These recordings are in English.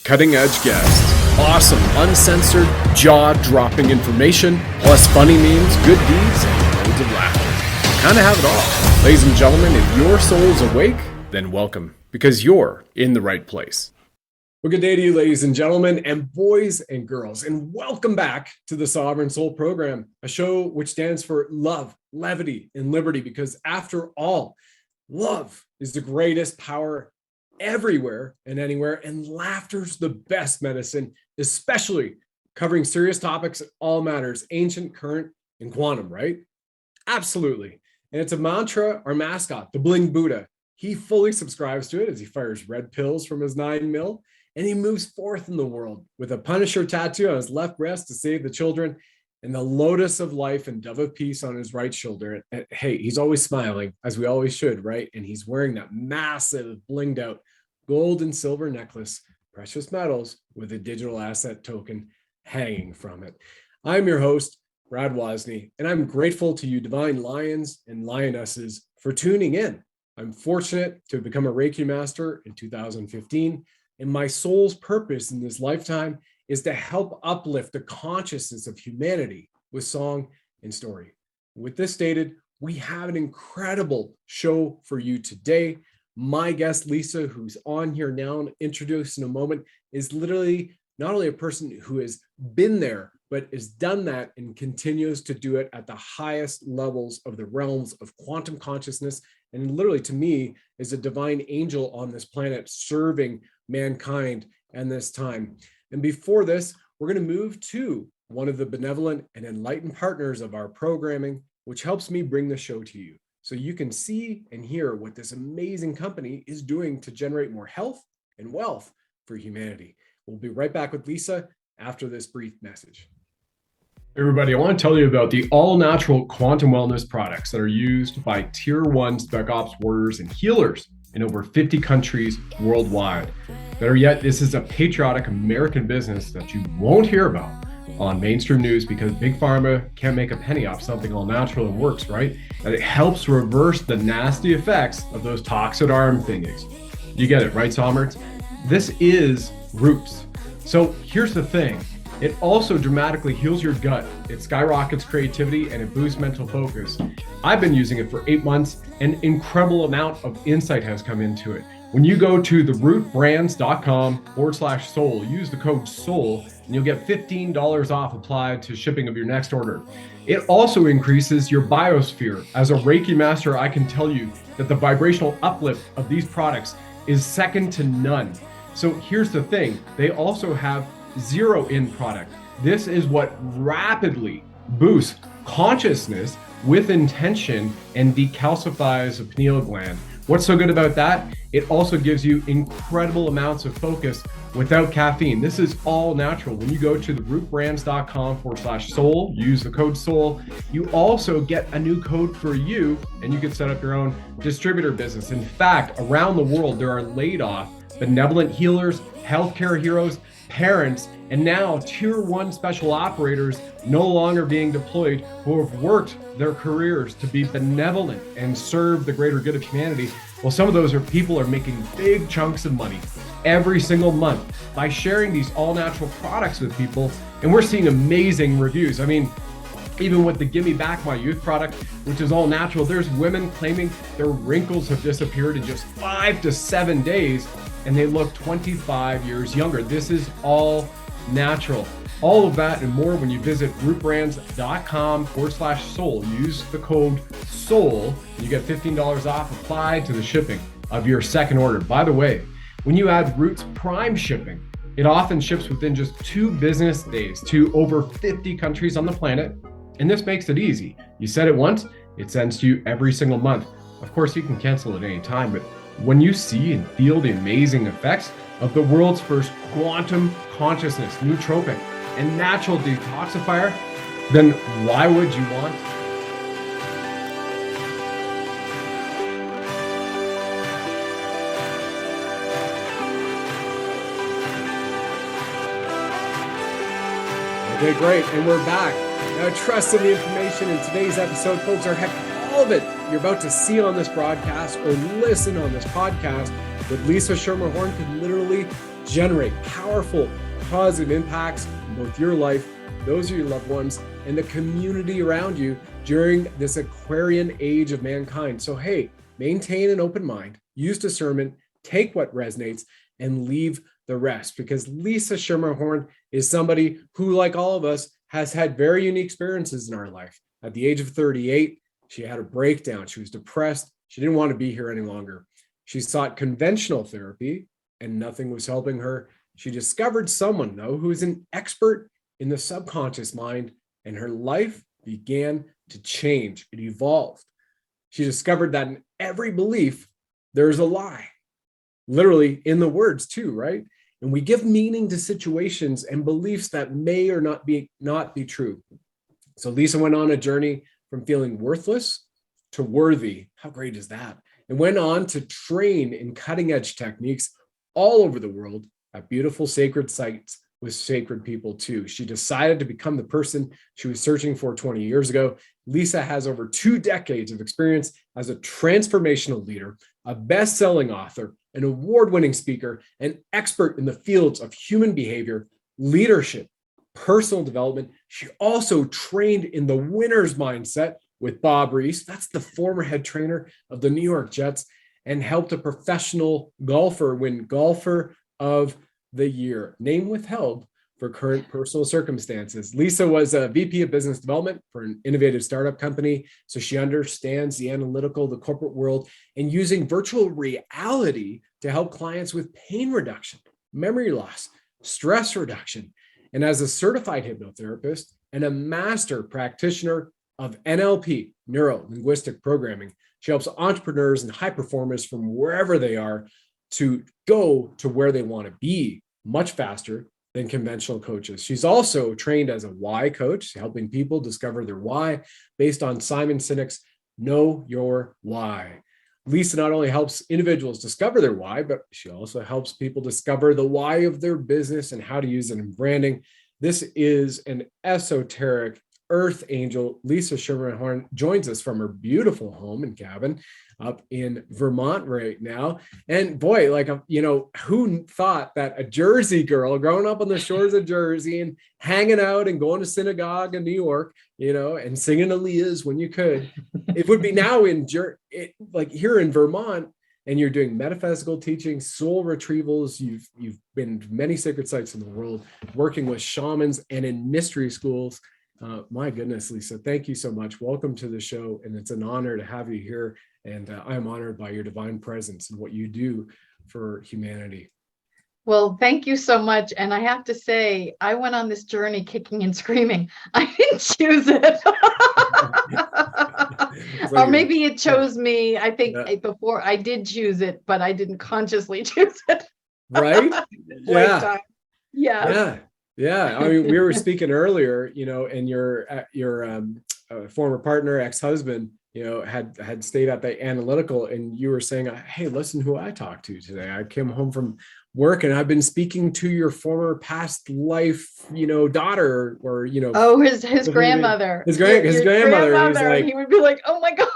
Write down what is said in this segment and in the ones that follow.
cutting edge guests, awesome, uncensored, jaw-dropping information, plus funny memes, good deeds, and loads of laughter. Kind of have it all. Ladies and gentlemen, if your soul's awake, then welcome, because you're in the right place. Well, good day to you, ladies and gentlemen, and boys and girls, and welcome back to the Sovereign Soul Program, a show which stands for love, levity, and liberty, because after all, love is the greatest power everywhere and anywhere, and laughter's the best medicine, especially covering serious topics that all matters, ancient, current, and quantum, right? Absolutely. And it's a mantra, our mascot, the Bling'd Buddha. He fully subscribes to it as he fires red pills from his 9mm, and he moves forth in the world with a Punisher tattoo on his left breast to save the children, and the lotus of life and dove of peace on his right shoulder. And hey, he's always smiling, as we always should, right? And he's wearing that massive blinged out gold and silver necklace, precious metals with a digital asset token hanging from it. I'm your host, Brad Wozni, and I'm grateful to you divine lions and lionesses for tuning in. I'm fortunate to have become a Reiki Master in 2015, and my soul's purpose in this lifetime is to help uplift the consciousness of humanity with song and story. With this stated, we have an incredible show for you today. My guest, Lisa, who's on here now and introduced in a moment, is literally not only a person who has been there, but has done that and continues to do it at the highest levels of the realms of quantum consciousness. And literally, to me, is a divine angel on this planet serving mankind and this time. And before this, we're going to move to one of the benevolent and enlightened partners of our programming, which helps me bring the show to you, so you can see and hear what this amazing company is doing to generate more health and wealth for humanity. We'll be right back with Lisa after this brief message. Everybody, I want to tell you about the all-natural quantum wellness products that are used by Tier 1 SpecOps warriors and healers in over 50 countries worldwide. Better yet, this is a patriotic American business that you won't hear about on mainstream news because Big Pharma can't make a penny off something all natural and works, right? And it helps reverse the nasty effects of those toxic arm thingies. You get it, right, Somers? This is roots. So here's the thing. It also dramatically heals your gut. It skyrockets creativity and it boosts mental focus. I've been using it for 8 months. An incredible amount of insight has come into it. When you go to therootbrands.com/soul, use the code SOUL, and you'll get $15 off applied to shipping of your next order. It also increases your biosphere. As a Reiki Master, I can tell you that the vibrational uplift of these products is second to none. So here's the thing. They also have zero-in product. This is what rapidly boosts consciousness with intention and decalcifies the pineal gland. What's so good about that? It also gives you incredible amounts of focus without caffeine. This is all natural. When you go to therootbrands.com/soul, use the code SOUL, you also get a new code for you, and you can set up your own distributor business. In fact, around the world, there are laid off benevolent healers, healthcare heroes, parents, and now Tier 1 special operators no longer being deployed who have worked their careers to be benevolent and serve the greater good of humanity. Well, some of those people are making big chunks of money every single month by sharing these all-natural products with people, and we're seeing amazing reviews. I mean, even with the Gimme Back My Youth product, which is all natural, there's women claiming their wrinkles have disappeared in just 5 to 7 days, and they look 25 years younger. This is all natural. All of that and more when you visit rootbrands.com/soul. Use the code SOUL, and you get $15 off applied to the shipping of your second order. By the way, when you add Roots Prime shipping, it often ships within just 2 business days to over 50 countries on the planet. And this makes it easy. You set it once, it sends to you every single month. Of course, you can cancel at any time, but when you see and feel the amazing effects of the world's first quantum consciousness, nootropic, and natural detoxifier, then why would you want? Okay, great, and we're back. Now, trust in the information in today's episode, folks, or heck, all of it you're about to see on this broadcast or listen on this podcast with Lisa Schermerhorn could literally generate powerful, positive impacts in both your life, those of your loved ones, and the community around you during this Aquarian age of mankind. So, hey, maintain an open mind, use discernment, take what resonates, and leave the rest. Because Lisa Schermerhorn is somebody who, like all of us, has had very unique experiences in our life. At the age of 38, she had a breakdown. She was depressed. She didn't want to be here any longer. She sought conventional therapy and nothing was helping her. She discovered someone, though, who is an expert in the subconscious mind, and her life began to change. It evolved. She discovered that in every belief, there's a lie. Literally in the words too, right? And we give meaning to situations and beliefs that may or not be true. So Lisa went on a journey from feeling worthless to worthy. How great is that? And went on to train in cutting edge techniques all over the world at beautiful sacred sites with sacred people too. She decided to become the person she was searching for 20 years ago. Lisa has over 2 decades of experience as a transformational leader, a best-selling author, an award-winning speaker, an expert in the fields of human behavior, leadership, personal development. She also trained in the winner's mindset with Bob Reese. That's the former head trainer of the New York Jets, and helped a professional golfer win Golfer of the Year, name withheld for current personal circumstances. Lisa was a VP of business development for an innovative startup company, so she understands the analytical, the corporate world, and using virtual reality to help clients with pain reduction, memory loss, stress reduction. And as a certified hypnotherapist and a master practitioner of NLP, neuro-linguistic programming, she helps entrepreneurs and high performers from wherever they are to go to where they want to be much faster than conventional coaches. She's also trained as a why coach, helping people discover their why based on Simon Sinek's Know Your Why. Lisa not only helps individuals discover their why, but she also helps people discover the why of their business and how to use it in branding. This is an esoteric earth angel. Lisa Schermerhorn joins us from her beautiful home and cabin up in Vermont right now. And boy, like, who thought that a Jersey girl growing up on the shores of Jersey and hanging out and going to synagogue in New York, and singing Aaliyahs when you could, it would be now like here in Vermont, and you're doing metaphysical teaching, soul retrievals. You've been to many sacred sites in the world, working with shamans and in mystery schools. My goodness, Lisa, thank you so much. Welcome to the show. And it's an honor to have you here. And I'm honored by your divine presence and what you do for humanity. Well, thank you so much. And I have to say, I went on this journey kicking and screaming. I didn't choose it. Or maybe it chose me. I think before I did choose it, but I didn't consciously choose it. Right? Yeah. I mean, we were speaking earlier, and your former partner, ex-husband, had stayed at the analytical, and you were saying, hey, listen who I talked to today. I came home from work and I've been speaking to your former past life, daughter, or, his grandmother, his grandmother. He's like, he would be like, oh my God.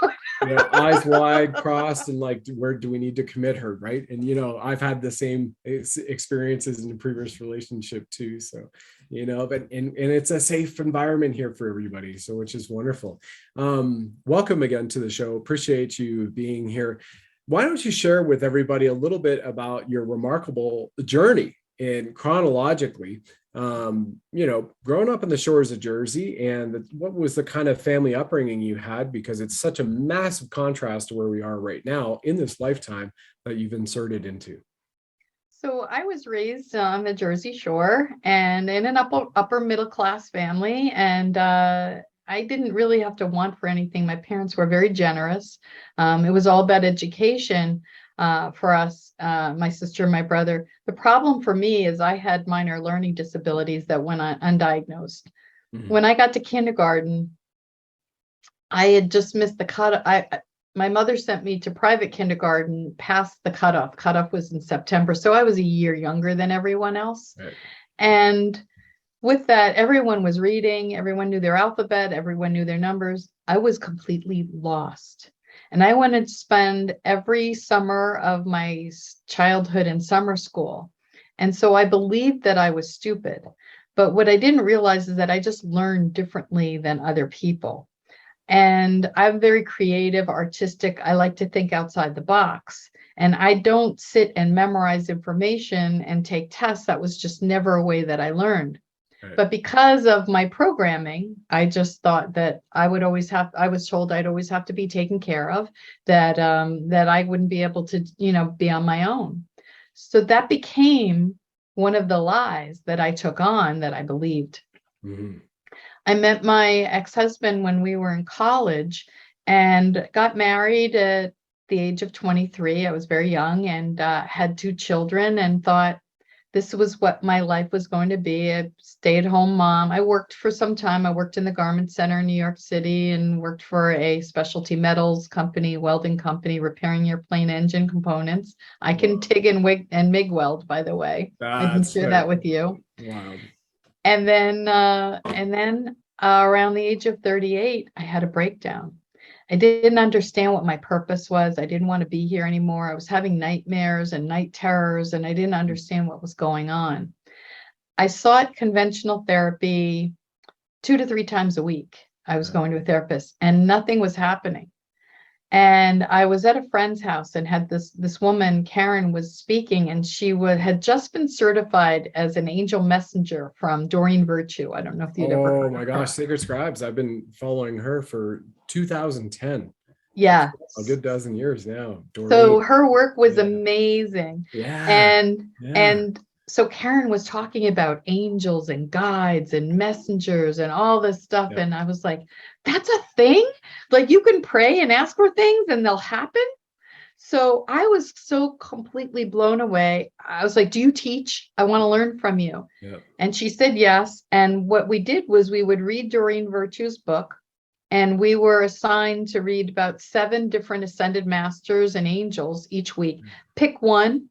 Eyes wide, crossed, and like, where do we need to commit her, right? And I've had the same experiences in a previous relationship too. So, but and it's a safe environment here for everybody. So, which is wonderful. Welcome again to the show. Appreciate you being here. Why don't you share with everybody a little bit about your remarkable journey and chronologically, growing up on the shores of Jersey, and what was the kind of family upbringing you had, because it's such a massive contrast to where we are right now in this lifetime that you've inserted into. So I was raised on the Jersey Shore and in an upper middle class family, and I didn't really have to want for anything. My parents were very generous. It was all about education for us, my sister and my brother. The problem for me is I had minor learning disabilities that went undiagnosed. Mm-hmm. When I got to kindergarten, I had just missed the cutoff. My mother sent me to private kindergarten past the cutoff. Cutoff was in September, so I was a year younger than everyone else. Right. And with that, everyone was reading, everyone knew their alphabet, everyone knew their numbers. I was completely lost. And I wanted to spend every summer of my childhood in summer school. And so I believed that I was stupid. But what I didn't realize is that I just learned differently than other people. And I'm very creative, artistic. I like to think outside the box. And I don't sit and memorize information and take tests. That was just never a way that I learned. Right. But because of my programming, I just thought that I was told I'd always have to be taken care of, that I wouldn't be able to, be on my own. So that became one of the lies that I took on, that I believed. Mm-hmm. I met my ex-husband when we were in college and got married at the age of 23. I was very young and had 2 children, and thought this was what my life was going to be, a stay-at-home mom. I worked for some time. I worked in the garment center in New York City and worked for a specialty metals company, welding company, repairing airplane engine components. I can TIG and MIG weld, by the way. I can share that with you. Wow. And then around the age of 38, I had a breakdown. I didn't understand what my purpose was. I didn't want to be here anymore. I was having nightmares and night terrors, and I didn't understand what was going on. I sought conventional therapy 2 to 3 times a week. I was going to a therapist, and nothing was happening. And I was at a friend's house and had this woman, Karen, was speaking, and she had just been certified as an angel messenger from Doreen Virtue. I don't know if you'd ever heard Oh of my her. gosh, Sacred Scribes. I've been following her for 2010. Yeah. A good dozen years now. Doreen. So her work was amazing. Yeah. And so Karen was talking about angels and guides and messengers and all this stuff. Yeah. And I was like, that's a thing? Like, you can pray and ask for things and they'll happen? So I was so completely blown away. I was like, do you teach? I want to learn from you. Yeah. And she said yes. And what we did was we would read Doreen Virtue's book, and we were assigned to read about 7 different ascended masters and angels each week. Pick one.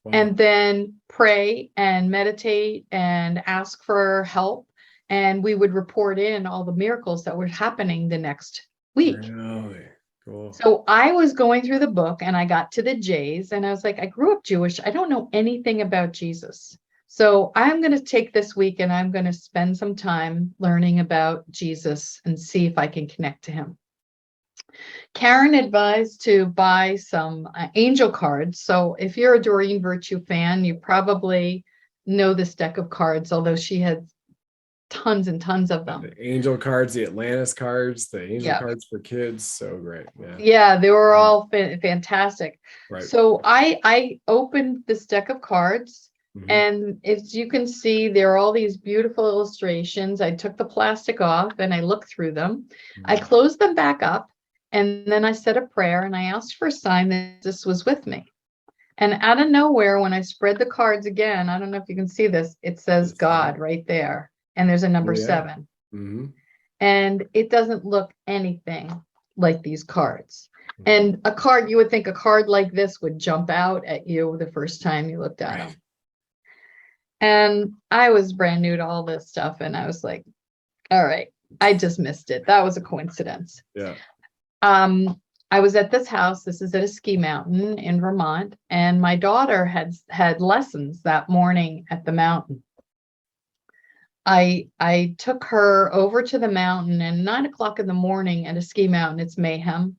Wow. And then pray and meditate and ask for help. And we would report in all the miracles that were happening the next week. Really? Cool. So I was going through the book and I got to the J's, and I was like, I grew up Jewish. I don't know anything about Jesus. So I'm going to take this week and I'm going to spend some time learning about Jesus and see if I can connect to him. Karen advised to buy some angel cards. So if you're a Doreen Virtue fan, you probably know this deck of cards, although she had tons and tons of them. The angel cards, the Atlantis cards, the angel cards for kids. So great. Yeah, they were all fantastic. Right. So I opened this deck of cards. Mm-hmm. And as you can see, there are all these beautiful illustrations. I took the plastic off and I looked through them. Mm-hmm. I closed them back up. And then I said a prayer and I asked for a sign that this was with me. And out of nowhere, when I spread the cards again, I don't know if you can see this, it says God right there. And there's a number 7. Mm-hmm. And it doesn't look anything like these cards. Mm-hmm. And a card, you would think a card like this would jump out at you the first time you looked at them. And I was brand new to all this stuff. And I was like, all right, I just missed it. That was a coincidence. Yeah. I was at this house. This is at a ski mountain in Vermont, and my daughter had lessons that morning at the mountain. I took her over to the mountain, and 9 o'clock in the morning at a ski mountain, it's mayhem.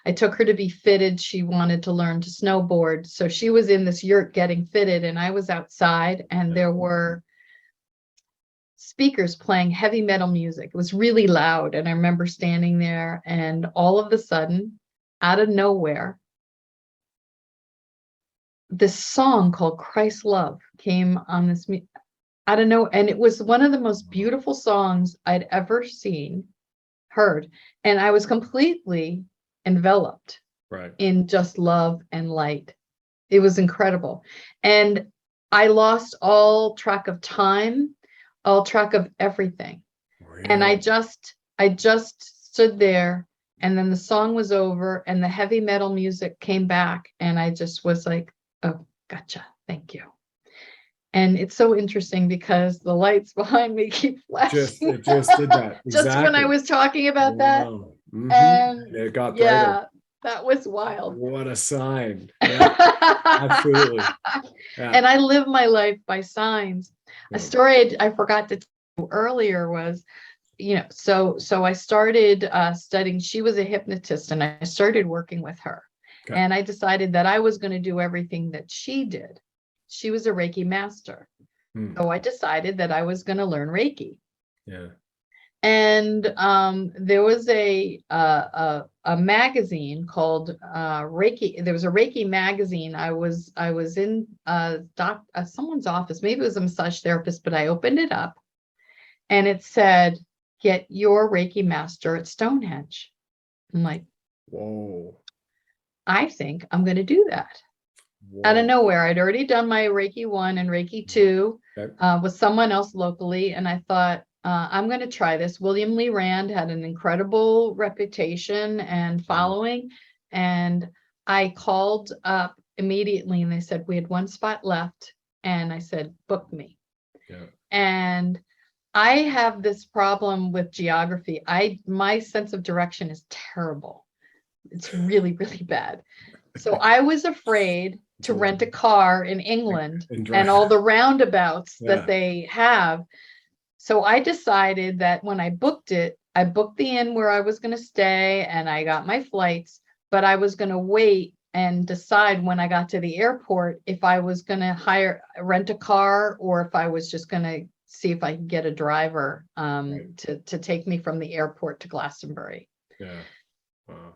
I took her to be fitted. She wanted to learn to snowboard. So she was in this yurt getting fitted, and I was outside, and there were speakers playing heavy metal music. It was really loud. And I remember standing there, and all of a sudden, out of nowhere, this song called Christ's Love came on this, I don't know. And it was one of the most beautiful songs I'd ever heard. And I was completely enveloped in just love and light. It was incredible. And I lost all track of time, all track of everything. Really? And I just stood there, and then the song was over and the heavy metal music came back, and I just was like, oh, gotcha. Thank you. And it's so interesting because the lights behind me keep flashing. It just did that. Just when I was talking about that. Mm-hmm. And it got brighter. That was wild. What a sign. Yeah, absolutely. Yeah. And I live my life by signs. Yeah. A story I forgot to tell you earlier was, so I started studying. She was a hypnotist, and I started working with her. Okay. And I decided that I was going to do everything that she did. She was a Reiki master. So I decided that I was going to learn Reiki. Yeah. And there was a magazine called Reiki. There was a Reiki magazine. I was in someone's office. Maybe it was a massage therapist, but I opened it up, and it said, "Get your Reiki master at Stonehenge." I'm like, whoa. I think I'm going to do that. Whoa. Out of nowhere. I'd already done my Reiki 1 and Reiki 2 with someone else locally, and I thought, I'm going to try this. William Lee Rand had an incredible reputation and following. And I called up immediately, and they said, we had one spot left. And I said, book me. Yeah. And I have this problem with geography. My sense of direction is terrible. It's really, really bad. So I was afraid to rent a car in England and all the roundabouts that they have. So I decided that when I booked it, I booked the inn where I was going to stay, and I got my flights, but I was going to wait and decide when I got to the airport if I was going to rent a car, or if I was just going to see if I could get a driver to take me from the airport to Glastonbury. Yeah. Wow.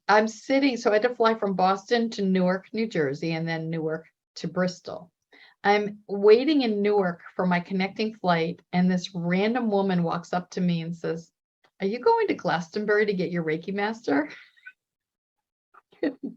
I'm sitting, so I had to fly from Boston to Newark, New Jersey, and then Newark to Bristol. I'm waiting in Newark for my connecting flight, and this random woman walks up to me and says, "Are you going to Glastonbury to get your Reiki master?" There was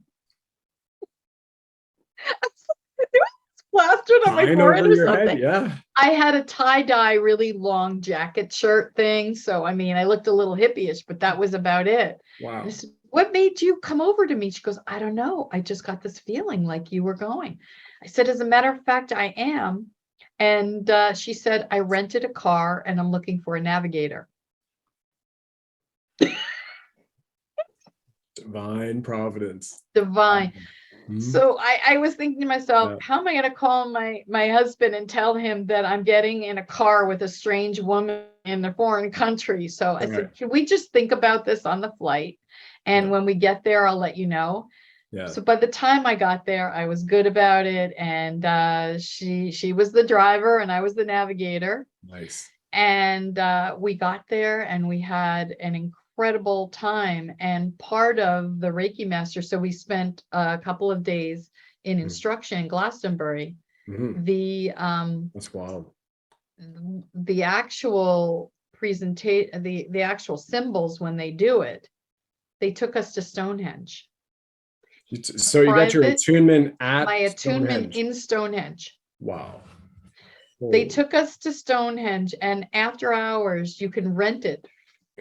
plastered on my forehead or something. Yeah. I had a tie-dye, really long jacket shirt thing. So, I mean, I looked a little hippie-ish, but that was about it. Wow. I said, "What made you come over to me?" She goes, "I don't know. I just got this feeling like you were going." I said, "As a matter of fact, I am." And she said, "I rented a car and I'm looking for a navigator." Divine providence. Divine. Mm-hmm. So I was thinking to myself, how am I going to call my husband and tell him that I'm getting in a car with a strange woman in a foreign country? So I said, "Can we just think about this on the flight? And when we get there, I'll let you know." Yeah. So by the time I got there, I was good about it. And she was the driver and I was the navigator. Nice. And we got there and we had an incredible time. And part of the Reiki Master, so we spent a couple of days in instruction in Glastonbury. Mm-hmm. That's wild. The actual presentation, the actual symbols when they do it, they took us to Stonehenge. So you got your attunement at my attunement Stonehenge. In Stonehenge. Wow. They took us to Stonehenge, and after hours you can rent it.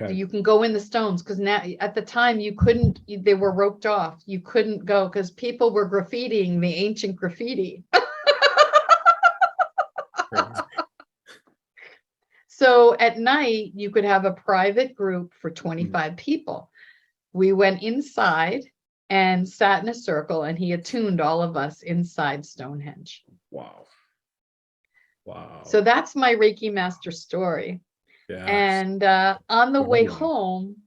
Okay. You can go in the stones, because now at the time you couldn't. They were roped off. You couldn't go because people were graffitiing the ancient graffiti. So at night you could have a private group for 25 people. We went inside and sat in a circle, and he attuned all of us inside Stonehenge. Wow. Wow. So that's my Reiki Master story. Yeah. And on the way home,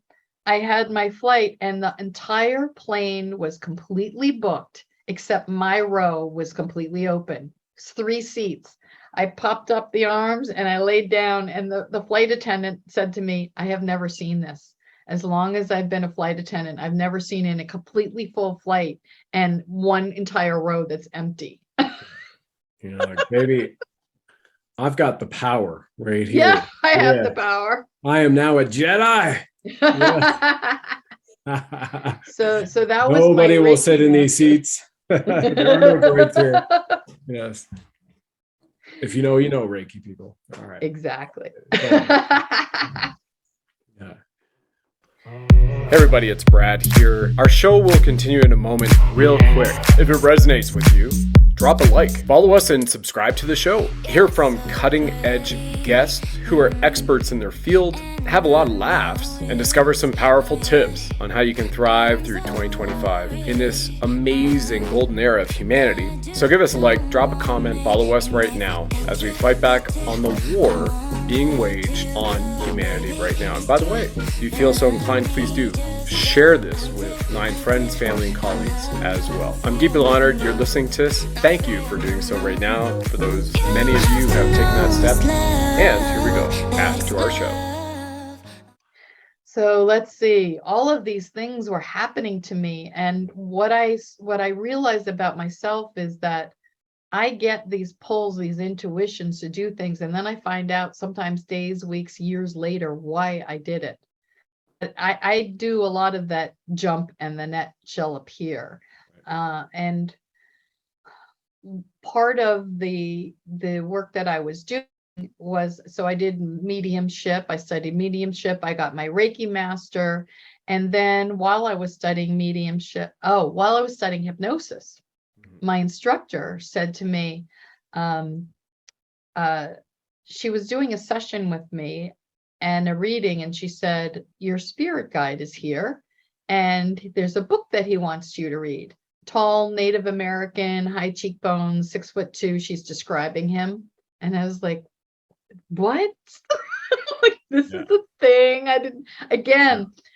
I had my flight, and the entire plane was completely booked, except my row was completely open. It's 3 seats. I popped up the arms and I laid down, and the flight attendant said to me, "I have never seen this. As long as I've been a flight attendant, I've never seen in a completely full flight and one entire row that's empty." Like, baby, I've got the power right here. Yeah, I have the power. I am now a Jedi. So that was nobody will sit in these seats. There are no droids here. Yes. If you know, Reiki people. All right. Exactly. Yeah. Hey everybody, it's Brad here. Our show will continue in a moment real quick. If it resonates with you, drop a like. Follow us and subscribe to the show. Hear from cutting edge guests who are experts in their field, have a lot of laughs, and discover some powerful tips on how you can thrive through 2025 in this amazing golden era of humanity. So give us a like, drop a comment, follow us right now as we fight back on the war being waged on humanity right now. And by the way, if you feel so inclined, please do share this with 9 friends, family, and colleagues as well. I'm deeply honored you're listening to this. Thank you for doing so right now. For those many of you who have taken that step. And here we go, back to our show. So let's see, all of these things were happening to me. And what I realized about myself is that I get these pulls, these intuitions to do things. And then I find out sometimes days, weeks, years later, why I did it. I do a lot of that jump and the net shall appear. And part of the work that I was doing was, so I did mediumship. I studied mediumship. I got my Reiki Master. And then while I was studying while I was studying hypnosis, my instructor said to me, she was doing a session with me and a reading, and she said, your spirit guide is here, and there's a book that he wants you to read. Tall Native American, high cheekbones, 6'2". She's describing him. And I was like, what? Like, this is the thing.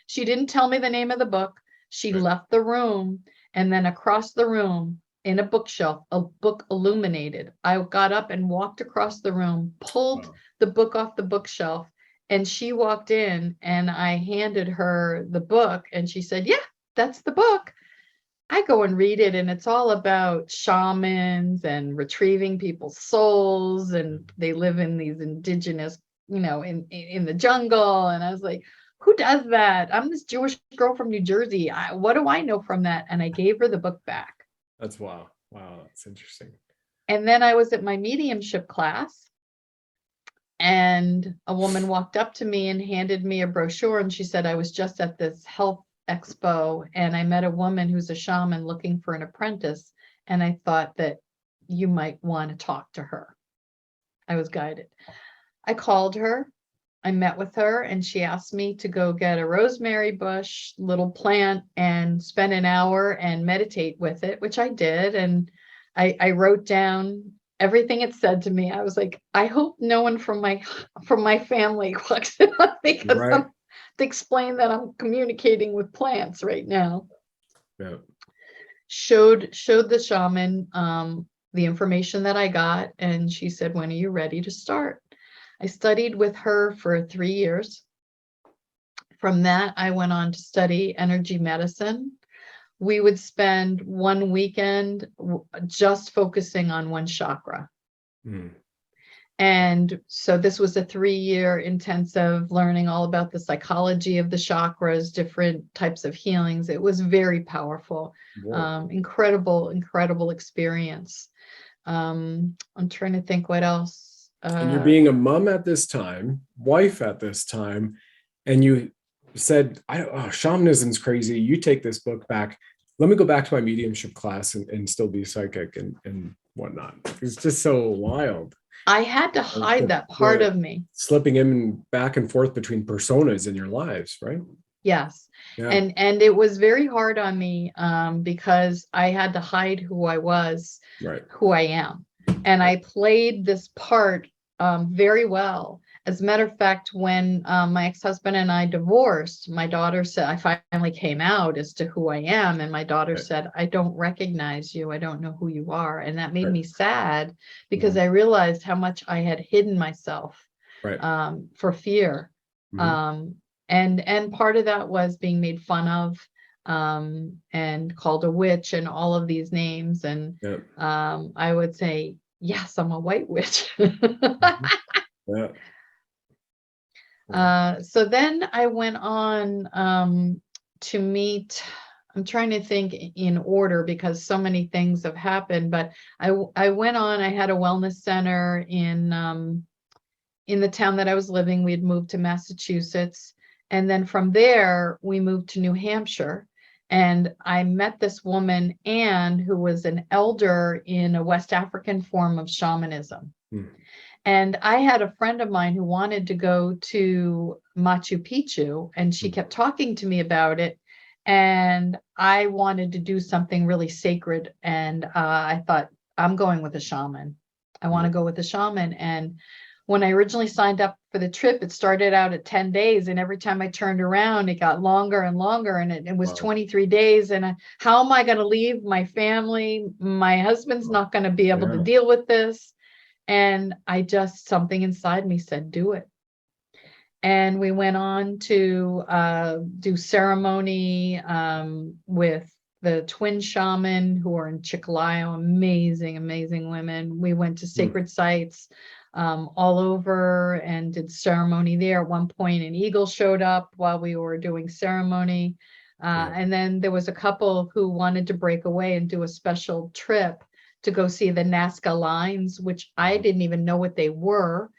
She didn't tell me the name of the book. She left the room, and then across the room in a bookshelf, a book illuminated. I got up and walked across the room, pulled the book off the bookshelf, and she walked in, and I handed her the book, and she said, yeah, that's the book. I go and read it, and it's all about shamans and retrieving people's souls, and they live in these indigenous, in the jungle. And I was like, who does that? I'm this Jewish girl from New Jersey. What do I know from that? And I gave her the book back. That's wow. Wow, that's interesting. And then I was at my mediumship class, and a woman walked up to me and handed me a brochure, and she said, I was just at this health expo, and I met a woman who's a shaman looking for an apprentice, and I thought that you might want to talk to her. I was guided. I called her, I met with her, and she asked me to go get a rosemary bush, little plant, and spend an hour and meditate with it, which I did. And I wrote down everything it said to me. I was like, I hope no one from my family walks in on me, because I'm to explain that I'm communicating with plants right now. Yeah. Showed the shaman the information that I got, and she said, when are you ready to start? I studied with her for 3 years. From that, I went on to study energy medicine. We would spend one weekend just focusing on one chakra. And so this was a 3-year intensive learning all about the psychology of the chakras, different types of healings. It was very powerful. Incredible experience. I'm trying to think what else. And you're being a mom at this time, wife at this time, and you said, shamanism's crazy. You take this book back. Let me go back to my mediumship class and still be psychic and whatnot. It's just so wild. I had to hide that part of me. Slipping in back and forth between personas in your lives, right? Yes. Yeah. And it was very hard on me because I had to hide who I was, who I am. And I played this part very well. As a matter of fact, when my ex-husband and I divorced, my daughter said, I finally came out as to who I am. And my daughter said, I don't recognize you. I don't know who you are. And that made me sad, because I realized how much I had hidden myself for fear. And part of that was being made fun of and called a witch and all of these names. And I would say, yes, I'm a white witch. So then I went on to meet, I'm trying to think in order because so many things have happened, but I went on, I had a wellness center in the town that I was living. We had moved to Massachusetts. And then from there, we moved to New Hampshire. And I met this woman, Anne, who was an elder in a West African form of shamanism. And I had a friend of mine who wanted to go to Machu Picchu, and she kept talking to me about it. And I wanted to do something really sacred. And I thought, I'm going with a shaman. I want to go with a shaman. And when I originally signed up for the trip, it started out at 10 days. And every time I turned around, it got longer and longer. And it was 23 days. And how am I going to leave my family? My husband's not going to be able to deal with this. And something inside me said, do it. And we went on to do ceremony with the twin shaman who are in Chiclayo, amazing, amazing women. We went to sacred sites all over and did ceremony there. At one point, an eagle showed up while we were doing ceremony. And then there was a couple who wanted to break away and do a special trip to go see the Nazca lines, which I didn't even know what they were.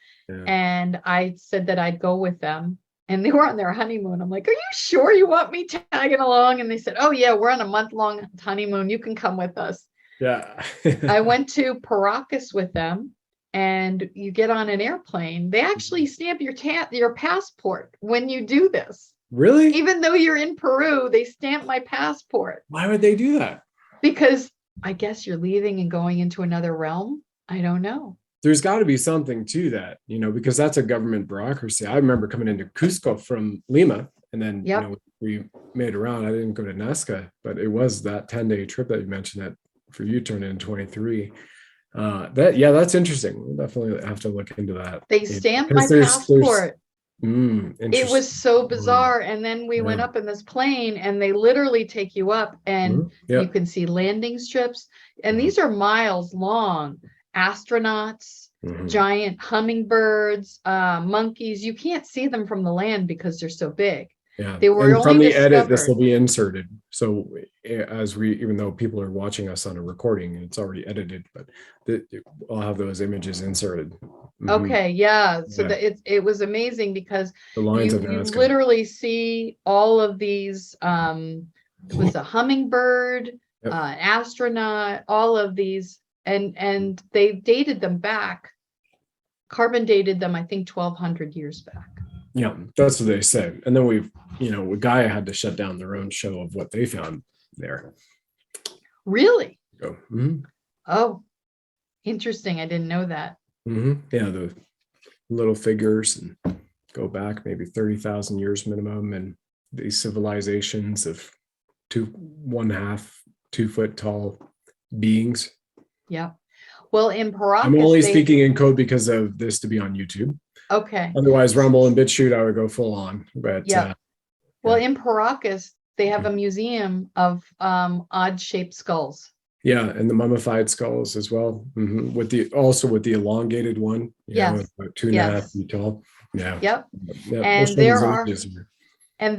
And I said that I'd go with them. And they were on their honeymoon. I'm like, are you sure you want me tagging along? And they said, oh, yeah, we're on a month-long honeymoon. You can come with us. Yeah. I went to Paracas with them, and you get on an airplane. They actually stamp your passport when you do this. Really? Even though you're in Peru, they stamp my passport. Why would they do that? Because I guess you're leaving and going into another realm. I don't know. There's got to be something to that, because that's a government bureaucracy. I remember coming into Cusco from Lima, and then we made around. I didn't go to Nazca, but it was that 10-day trip that you mentioned that for you turned into 23. That's interesting. We'll definitely have to look into that. They stamped my passport. It was so bizarre. And then we went up in this plane, and they literally take you up, and you can see landing strips. And these are miles long. Astronauts, giant hummingbirds, monkeys. You can't see them from the land because they're so big. They were only from the discovered. edit, this will be inserted. So even though people are watching us on a recording, it's already edited, but I'll have those images inserted. Okay, yeah. So it was amazing because the lines you literally see all of these. It was a hummingbird, astronaut, all of these. And they dated them back, carbon dated them, I think 1,200 years back. Yeah, that's what they said. And then Gaia had to shut down their own show of what they found there. Really? Oh, interesting. I didn't know that. Yeah, the little figures and go back maybe 30,000 years minimum, and these civilizations of 2 foot tall beings. Yeah. Well, in Paracas, I'm only speaking in code because of this to be on YouTube. Okay. Otherwise, Rumble and BitChute, I would go full on. But well, in Paracas, they have a museum of odd-shaped skulls. Yeah, and the mummified skulls as well. With the elongated one. Yes. About 2.5 feet tall. Yeah. Yep. And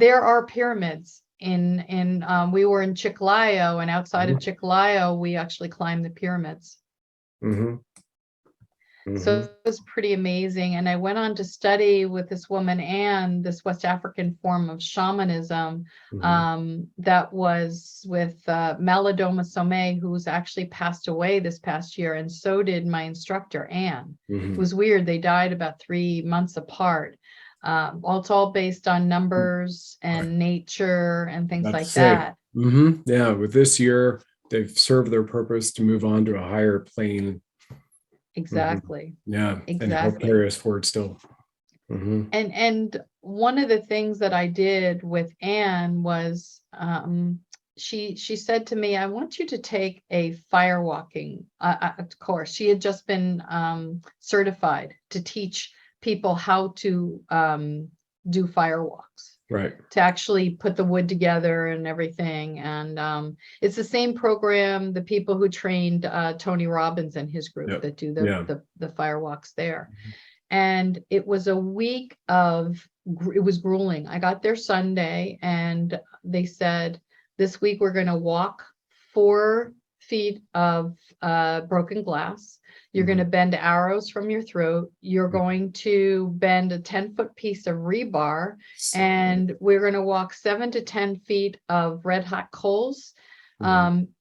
there are pyramids. We were in Chiclayo, and outside of Chiclayo, we actually climbed the pyramids. So it was pretty amazing. And I went on to study with this woman, Anne, this West African form of shamanism that was with Malidoma Somé, who's actually passed away this past year. And so did my instructor, Anne. It was weird. They died about 3 months apart. It's all based on numbers and nature and things like that. Yeah, with this year, they've served their purpose to move on to a higher plane. Exactly. Yeah, exactly. And help carry us forward still. And one of the things that I did with Anne was she said to me, I want you to take a firewalking course. She had just been certified to teach people how to do firewalks, right? To actually put the wood together and everything. And it's the same program, the people who trained Tony Robbins and his group that do the firewalks there. And it was a week it was grueling. I got there Sunday, and they said, this week we're going to walk 4 feet of broken glass. You're going to bend arrows from your throat. You're going to bend a 10-foot piece of rebar, and we're going to walk 7 to 10 feet of red hot coals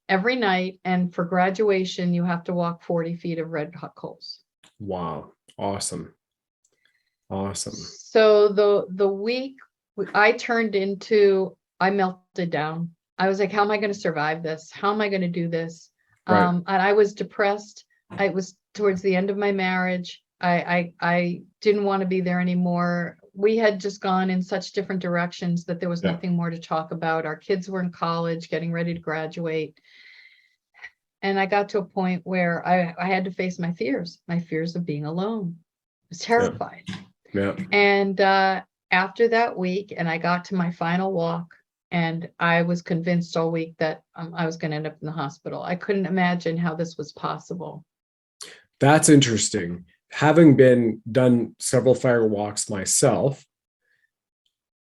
every night. And for graduation, you have to walk 40 feet of red hot coals. Wow. Awesome. Awesome. So the week I melted down. I was like, how am I going to survive this? How am I going to do this? Right. And I was depressed. It was towards the end of my marriage. I didn't want to be there anymore. We had just gone in such different directions that there was nothing more to talk about. Our kids were in college, getting ready to graduate. And I got to a point where I had to face my fears of being alone. I was terrified. Yeah. And after that week, and I got to my final walk, and I was convinced all week that I was going to end up in the hospital. I couldn't imagine how this was possible. That's interesting. Having done several fire walks myself,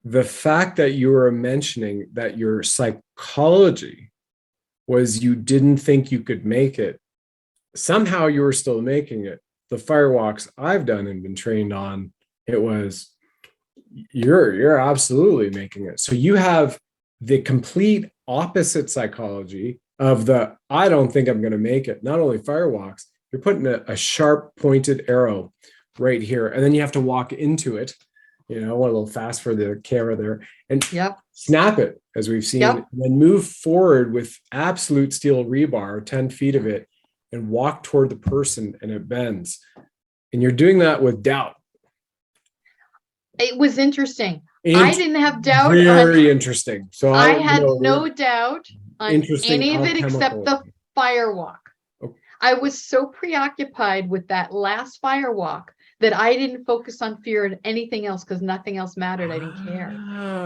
the fact that you were mentioning that your psychology was you didn't think you could make it, somehow you were still making it. The fire walks I've done and been trained on, it was you're absolutely making it. So you have the complete opposite psychology of the I don't think I'm going to make it. Not only fire walks, you're putting a sharp pointed arrow right here, and then you have to walk into it, a little fast for the camera there, and snap it, as we've seen, and then move forward with absolute steel rebar, 10 feet of it, and walk toward the person, and it bends. And you're doing that with doubt. It was interesting. I didn't have doubt. Very interesting. So I had no doubt on any of it except the fire walk. Okay. I was so preoccupied with that last fire walk that I didn't focus on fear and anything else, because nothing else mattered. I didn't care.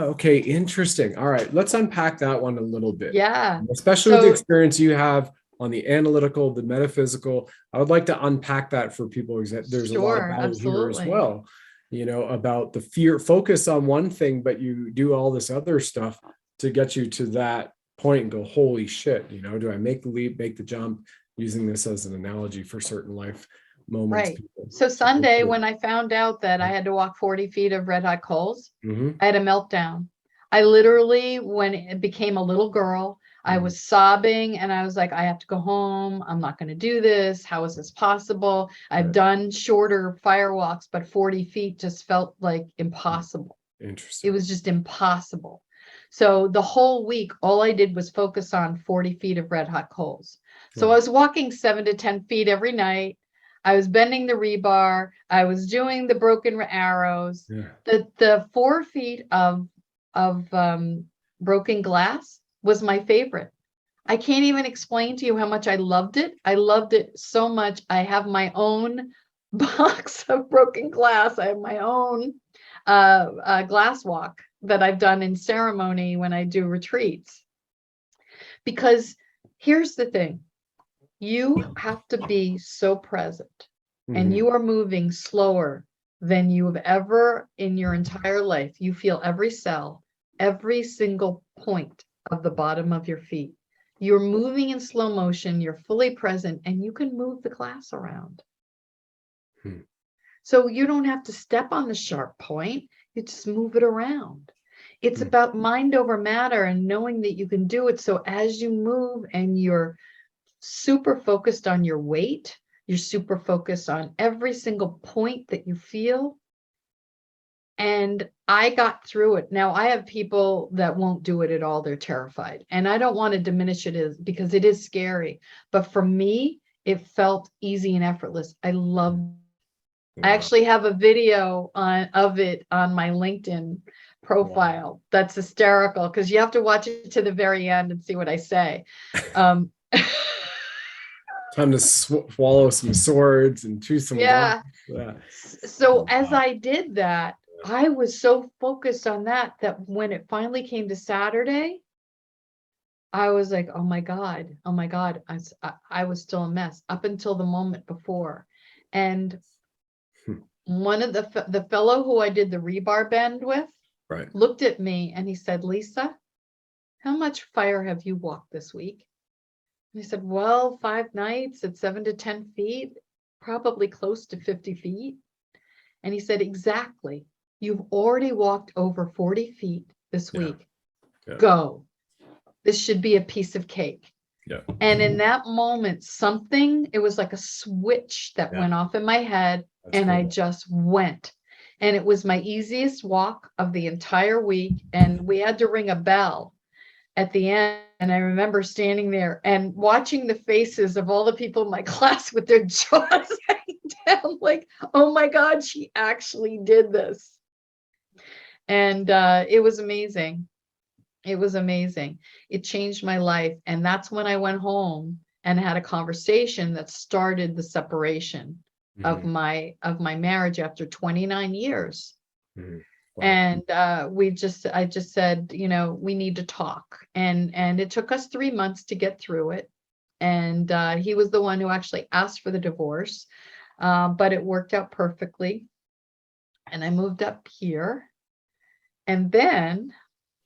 Okay, interesting. All right, let's unpack that one a little bit. Yeah. Especially with the experience you have on the analytical, the metaphysical. I would like to unpack that for people, because there's a lot of value here as well. About the fear, focus on one thing, but you do all this other stuff to get you to that point and go, holy shit, do I make the leap, make the jump, using this as an analogy for certain life moments. Right. So Sunday, when I found out that I had to walk 40 feet of red hot coals, I had a meltdown. I literally, when it became a little girl, I was sobbing, and I was like, I have to go home. I'm not going to do this. How is this possible? I've done shorter fire walks, but 40 feet just felt like impossible. Interesting. It was just impossible. So the whole week, all I did was focus on 40 feet of red hot coals. So I was walking 7 to 10 feet every night. I was bending the rebar. I was doing the broken arrows. The 4 feet of broken glass was my favorite. I can't even explain to you how much I loved it. I loved it so much. I have my own box of broken glass. I have my own glass walk that I've done in ceremony when I do retreats. Because here's the thing. You have to be so present, and you are moving slower than you have ever in your entire life. You feel every cell, every single point of the bottom of your feet. You're moving in slow motion, you're fully present, and you can move the glass around. So you don't have to step on the sharp point, you just move it around. It's about mind over matter and knowing that you can do it. So as you move and you're super focused on your weight, you're super focused on every single point that you feel. And I got through it. Now I have people that won't do it at all. They're terrified. And I don't want to diminish it because it is scary. But for me, it felt easy and effortless. I loved it. I actually have a video of it on my LinkedIn profile. Wow. That's hysterical, because you have to watch it to the very end and see what I say. Time to swallow some swords and chew some yeah. So as I did that, I was so focused on that when it finally came to Saturday, I was like, oh my God. I was still a mess up until the moment before. And one of the fellow who I did the rebar bend with looked at me and he said, Lisa, how much fire have you walked this week? And I said, well, 5 nights at 7 to 10 feet. probably close to 50 feet. And he said, exactly. You've already walked over 40 feet this week. Yeah. Go. This should be a piece of cake. Yeah. And in that moment, it was like a switch that went off in my head. That's and cool. I just went. And it was my easiest walk of the entire week. And we had to ring a bell at the end. And I remember standing there and watching the faces of all the people in my class with their jaws hanging down, like, oh my God, she actually did this. And it was amazing. It was amazing. It changed my life. And that's when I went home and had a conversation that started the separation of my marriage after 29 years. Wow. And I just said, we need to talk. And it took us 3 months to get through it. And he was the one who actually asked for the divorce. But it worked out perfectly. And I moved up here. And then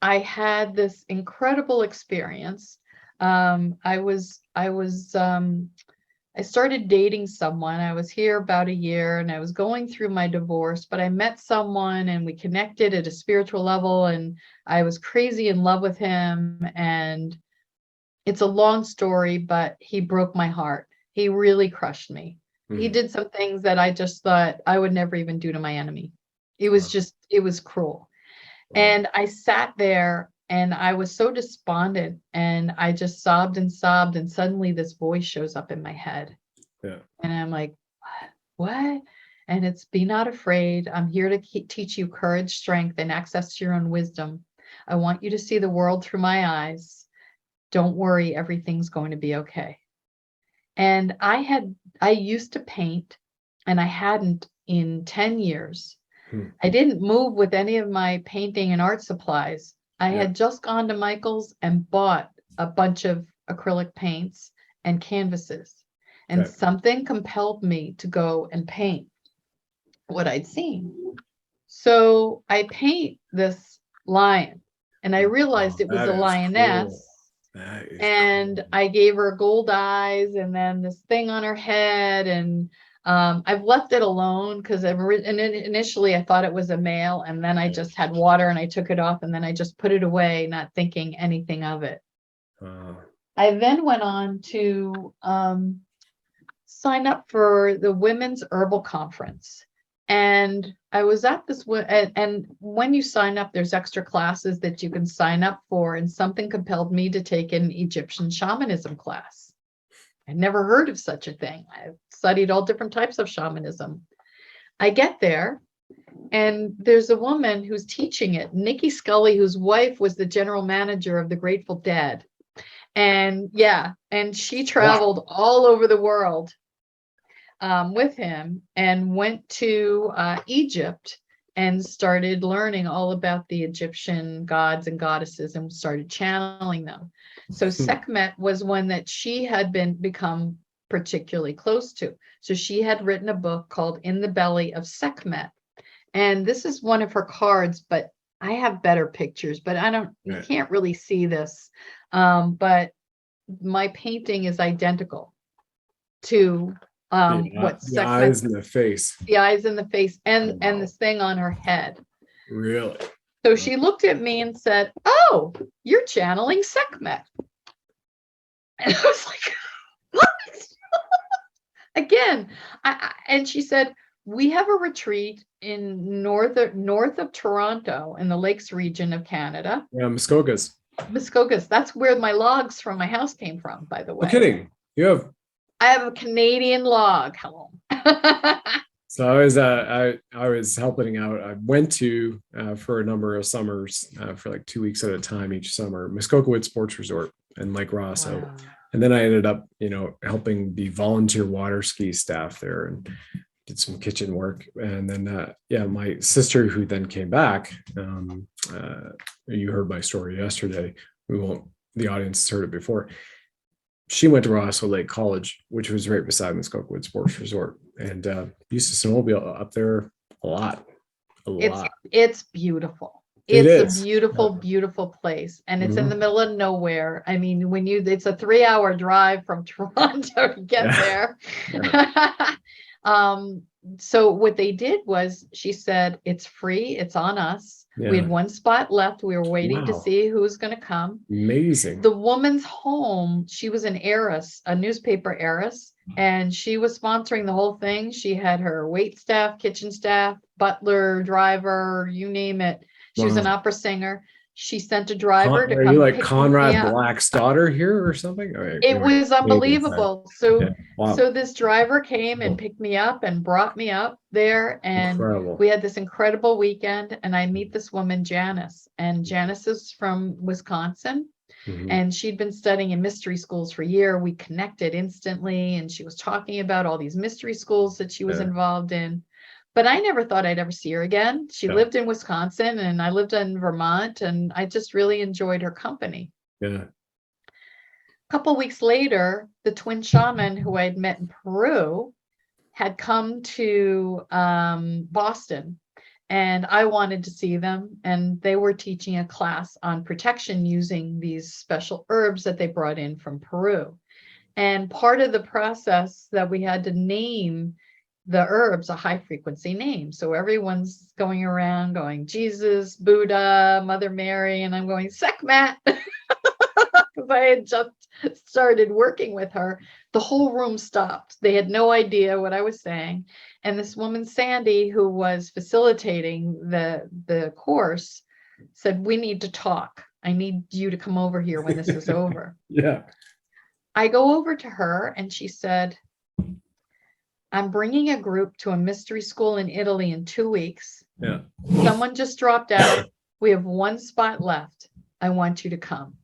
I had this incredible experience. I started dating someone. I was here about a year and I was going through my divorce, but I met someone and we connected at a spiritual level and I was crazy in love with him. And it's a long story, but he broke my heart. He really crushed me. He did some things that I just thought I would never even do to my enemy. It was it was cruel. And I sat there and I was so despondent and I just sobbed and sobbed. And suddenly this voice shows up in my head. Yeah. And I'm like, what? And it's, be not afraid. I'm here to teach you courage, strength, and access to your own wisdom. I want you to see the world through my eyes. Don't worry, everything's going to be okay. And I used to paint and I hadn't in 10 years. I didn't move with any of my painting and art supplies. I had just gone to Michael's and bought a bunch of acrylic paints and canvases. And something compelled me to go and paint what I'd seen. So I paint this lion and I realized it was a lioness. Cool. And cool. I gave her gold eyes and then this thing on her head. And I've left it alone because initially I thought it was a male, and then I just had water and I took it off and then I just put it away, not thinking anything of it. I then went on to sign up for the Women's Herbal Conference. And I was at this, and when you sign up, there's extra classes that you can sign up for. And something compelled me to take an Egyptian shamanism class. I'd never heard of such a thing. I've studied all different types of shamanism. I get there and there's a woman who's teaching it, Nikki Scully, whose wife was the general manager of the Grateful Dead. And and she traveled all over the world with him and went to Egypt and started learning all about the Egyptian gods and goddesses and started channeling them. So Sekhmet was one that she had become particularly close to. So she had written a book called In the Belly of Sekhmet. And this is one of her cards, but I have better pictures, but you can't really see this. But my painting is identical to what the eyes in the face. The eyes in the face and this thing on her head. Really? So she looked at me and said, "Oh, you're channeling Sekhmet." And I was like, "What?" Again, and she said, "We have a retreat in north of Toronto in the Lakes region of Canada." Yeah, Muskokas. That's where my logs from my house came from, by the way. No kidding. I have a Canadian log. Hello. So I was helping out. I went to for a number of summers for like 2 weeks at a time each summer, Muskoka Sports Resort in Lake Rosso. Wow. And then I ended up, helping the volunteer water ski staff there and did some kitchen work. And then, my sister, who then came back, you heard my story yesterday. The audience heard it before. She went to Rosso Lake College, which was right beside Muskoka Sports Resort, and used to snowmobile up there a lot. It's beautiful. It's a beautiful, beautiful place. And it's in the middle of nowhere. I mean, it's a 3-hour drive from Toronto to get there. So what they did was, she said, it's free, it's on us. We had one spot left. We were waiting to see who was going to come. Amazing. The woman's home, she was an heiress, a newspaper heiress, and she was sponsoring the whole thing. She had her wait staff, kitchen staff, butler, driver, you name it. She was an opera singer. She sent a driver to come. Are you like Conrad Black's daughter here or something? It was unbelievable. So this driver came and picked me up and brought me up there, and we had this incredible weekend. And I meet this woman, Janice, and Janice is from Wisconsin. And she'd been studying in mystery schools for a year. We connected instantly, and she was talking about all these mystery schools that she was involved in. But I never thought I'd ever see her again. She lived in Wisconsin, and I lived in Vermont, and I just really enjoyed her company. A couple weeks later, the twin shaman who I'd met in Peru had come to Boston, and I wanted to see them. And they were teaching a class on protection using these special herbs that they brought in from Peru. And part of the process that we had to name the herbs a high frequency name. So everyone's going around going, Jesus, Buddha, Mother Mary, and I'm going, Sekhmet, because I had just started working with her. The whole room stopped. They had no idea what I was saying. And this woman, Sandy, who was facilitating the course, said, we need to talk. I need you to come over here when this is over. I go over to her, and she said, I'm bringing a group to a mystery school in Italy in 2 weeks. Someone just dropped out. We have one spot left. I want you to come.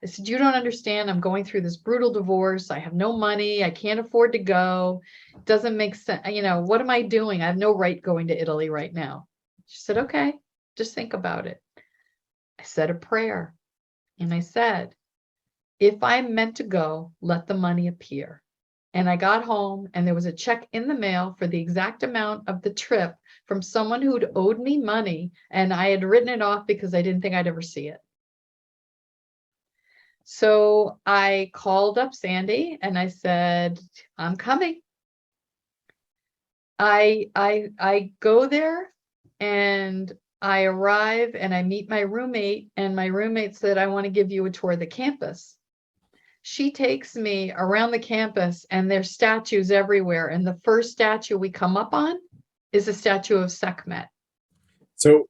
I said, you don't understand. I'm going through this brutal divorce. I have no money. I can't afford to go. It doesn't make sense. You know, what am I doing? I have no right going to Italy right now. She said, okay, just think about it. I said a prayer, and I said, if I'm meant to go, let the money appear. And I got home, and there was a check in the mail for the exact amount of the trip from someone who'd owed me money, and I had written it off because I didn't think I'd ever see it. So I called up Sandy, and I said, I'm coming. I go there, and I arrive, and I meet my roommate, and my roommate said, I want to give you a tour of the campus. She takes me around the campus, and there's statues everywhere. And the first statue we come up on is a statue of Sekhmet. So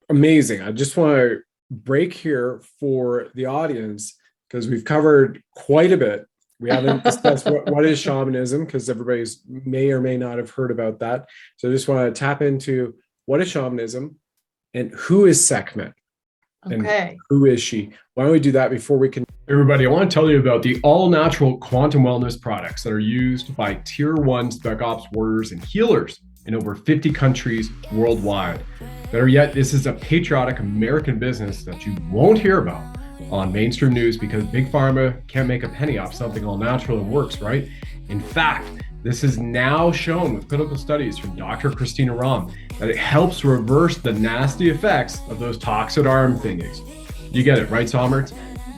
amazing. I just want to break here for the audience, because we've covered quite a bit. We haven't discussed what is shamanism, because everybody's may or may not have heard about that. So I just want to tap into what is shamanism and who is Sekhmet. And who is she? Why don't we do that before we can? Everybody, I want to tell you about the all-natural quantum wellness products that are used by Tier 1 SpecOps warriors and healers in over 50 countries worldwide. Better yet, this is a patriotic American business that you won't hear about on mainstream news, because Big Pharma can't make a penny off something all natural and works, right? In fact, this is now shown with clinical studies from Dr. Christina Rahm that it helps reverse the nasty effects of those toxic arm thingies. You get it, right, Sommerts?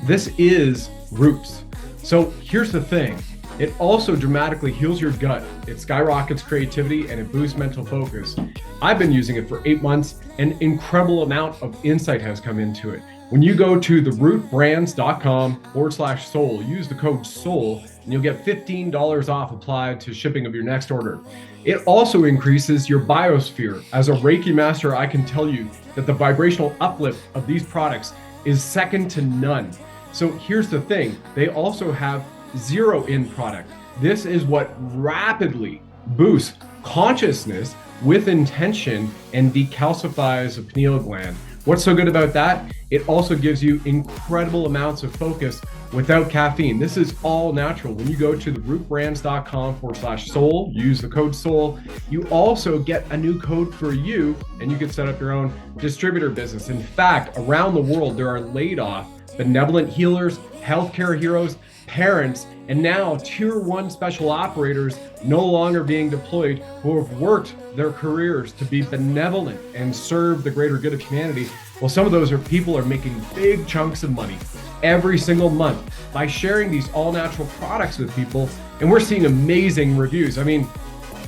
This is roots. So here's the thing. It also dramatically heals your gut. It skyrockets creativity, and it boosts mental focus. I've been using it for 8 months. An incredible amount of insight has come into it. When you go to therootbrands.com/soul, use the code SOUL, and you'll get $15 off applied to shipping of your next order. It also increases your biosphere. As a Reiki Master, I can tell you that the vibrational uplift of these products is second to none. So here's the thing. They also have zero in product. This is what rapidly boosts consciousness with intention and decalcifies the pineal gland. What's so good about that? It also gives you incredible amounts of focus without caffeine. This is all natural. When you go to therootbrands.com/soul, use the code SOUL, you also get a new code for you, and you can set up your own distributor business. In fact, around the world, there are laid off benevolent healers, healthcare heroes, parents, and now Tier 1 special operators no longer being deployed, who have worked their careers to be benevolent and serve the greater good of humanity. Well, some of those people are making big chunks of money every single month by sharing these all-natural products with people, and we're seeing amazing reviews. I mean,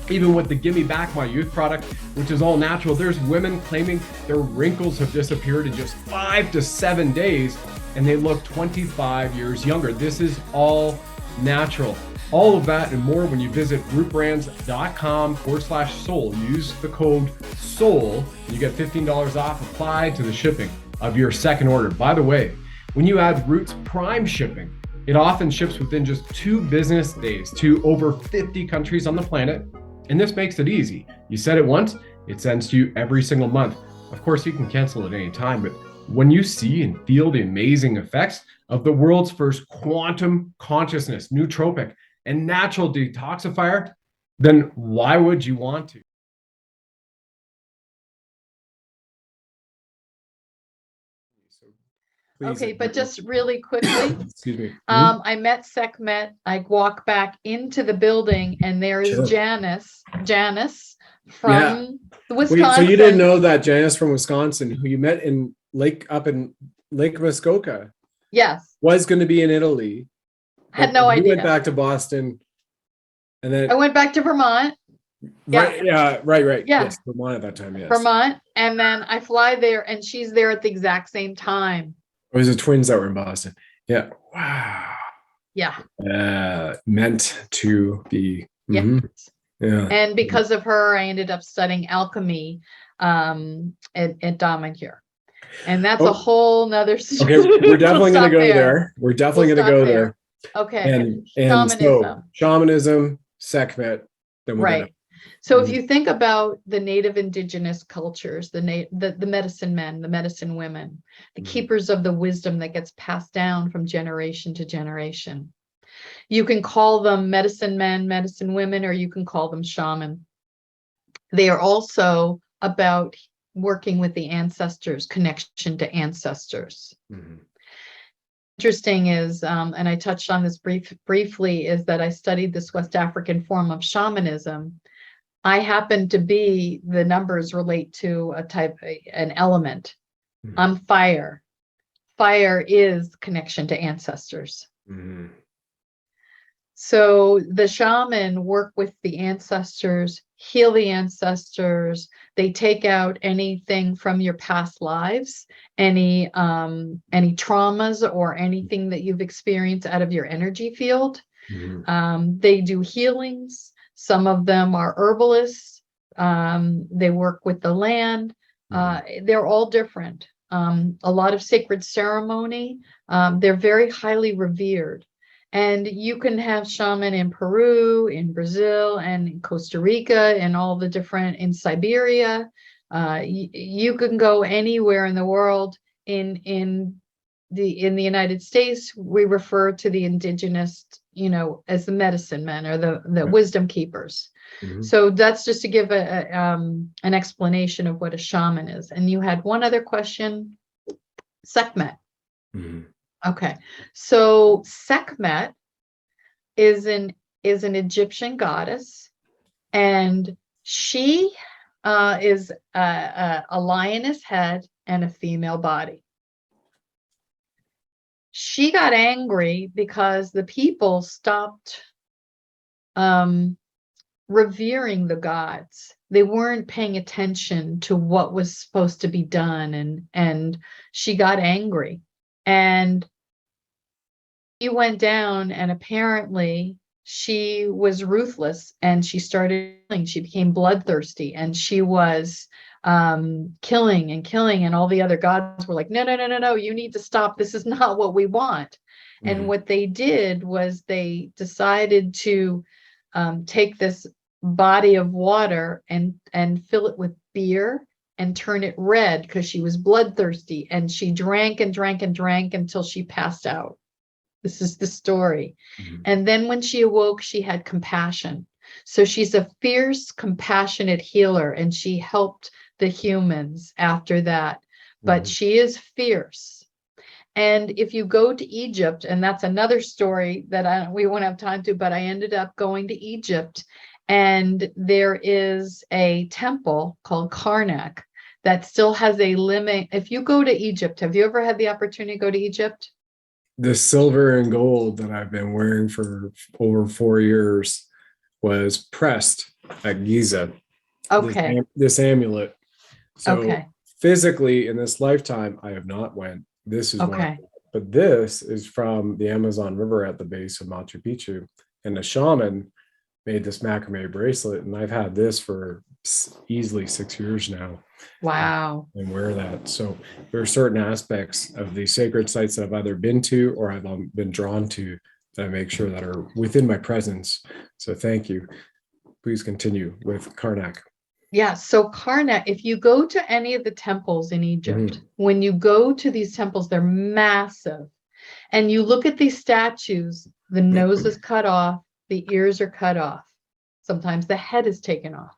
Even with the Gimme Back My Youth product, which is all natural, there's women claiming their wrinkles have disappeared in just 5 to 7 days and they look 25 years younger. This is all natural. All of that and more when you visit rootbrands.com/soul. Use the code SOUL. You get $15 off applied to the shipping of your second order. By the way, when you add Root's Prime shipping, it often ships within just 2 business days to over 50 countries on the planet. And this makes it easy. You set it once, it sends to you every single month. Of course, you can cancel at any time, but when you see and feel the amazing effects of the world's first quantum consciousness, nootropic, and natural detoxifier, then why would you want to? Okay, but just really quickly, excuse me. I met Sekhmet. I walk back into the building, and there is Janice from Wisconsin. Wait, so you didn't know that Janice from Wisconsin, who you met up in Lake Muskoka, yes, was going to be in Italy. Had no idea. You went back to Boston, and then I went back to Vermont. Right, right. Yeah. Yes, Vermont at that time. Yes, Vermont, and then I fly there, and she's there at the exact same time. It was the twins that were in Boston. Yeah. Wow. Yeah. Meant to be. Yeah. Mm-hmm. Yeah. And because of her, I ended up studying alchemy at Damagir. And that's a whole nother story. Okay, we're definitely going to go there. We're definitely going to go there. Okay. And Shamanism. So shamanism, Sekhmet. Then we're right. So if you think about the native indigenous cultures, the medicine men, the medicine women, the keepers of the wisdom that gets passed down from generation to generation, you can call them medicine men, medicine women, or you can call them shaman. They are also about working with the ancestors, connection to ancestors. Interesting is, and I touched on this briefly, is that I studied this West African form of shamanism. I happen to be, the numbers relate to an element. I'm fire. Fire is connection to ancestors. So the shaman work with the ancestors, heal the ancestors. They take out anything from your past lives, any traumas or anything that you've experienced out of your energy field. They do healings. Some of them are herbalists. They work with the land. They're all different. A lot of sacred ceremony. They're very highly revered. And you can have shaman in Peru, in Brazil, and in Costa Rica, and all the different, in Siberia. You can go anywhere in the world. In the United States, we refer to the indigenous, as the medicine men or the wisdom keepers. So that's just to give an explanation of what a shaman is. And you had one other question, Sekhmet. Okay, so Sekhmet is an Egyptian goddess, and she is a lioness head and a female body. She got angry because the people stopped revering the gods. They weren't paying attention to what was supposed to be done, and she got angry. And she went down, and apparently she was ruthless, and she started killing. She became bloodthirsty, and she was killing, and all the other gods were like, no, you need to stop. This is not what we want. And what they did was they decided to take this body of water and fill it with beer and turn it red, because she was bloodthirsty, and she drank and drank and drank until she passed out. This is the story. And then when she awoke, she had compassion. So she's a fierce, compassionate healer, and she helped the humans after that. But she is fierce. And if you go to Egypt, and that's another story that we won't have time to, but I ended up going to Egypt, and there is a temple called Karnak that still has a limit. If you go to Egypt, have you ever had the opportunity to go to Egypt? The silver and gold that I've been wearing for over 4 years was pressed at Giza. Okay. This amulet. So Okay. physically in this lifetime, I have not went. This is one. Okay. But this is from the Amazon River at the base of Machu Picchu. And a shaman made this macrame bracelet. And I've had this for easily 6 years now. Wow. And wear that. So there are certain aspects of the sacred sites that I've either been to or I've been drawn to that I make sure that are within my presence. So thank you. Please continue with Karnak. Yeah. So Karnak, if you go to any of the temples in Egypt, when you go to these temples, they're massive. And you look at these statues, the nose is cut off, the ears are cut off. Sometimes the head is taken off.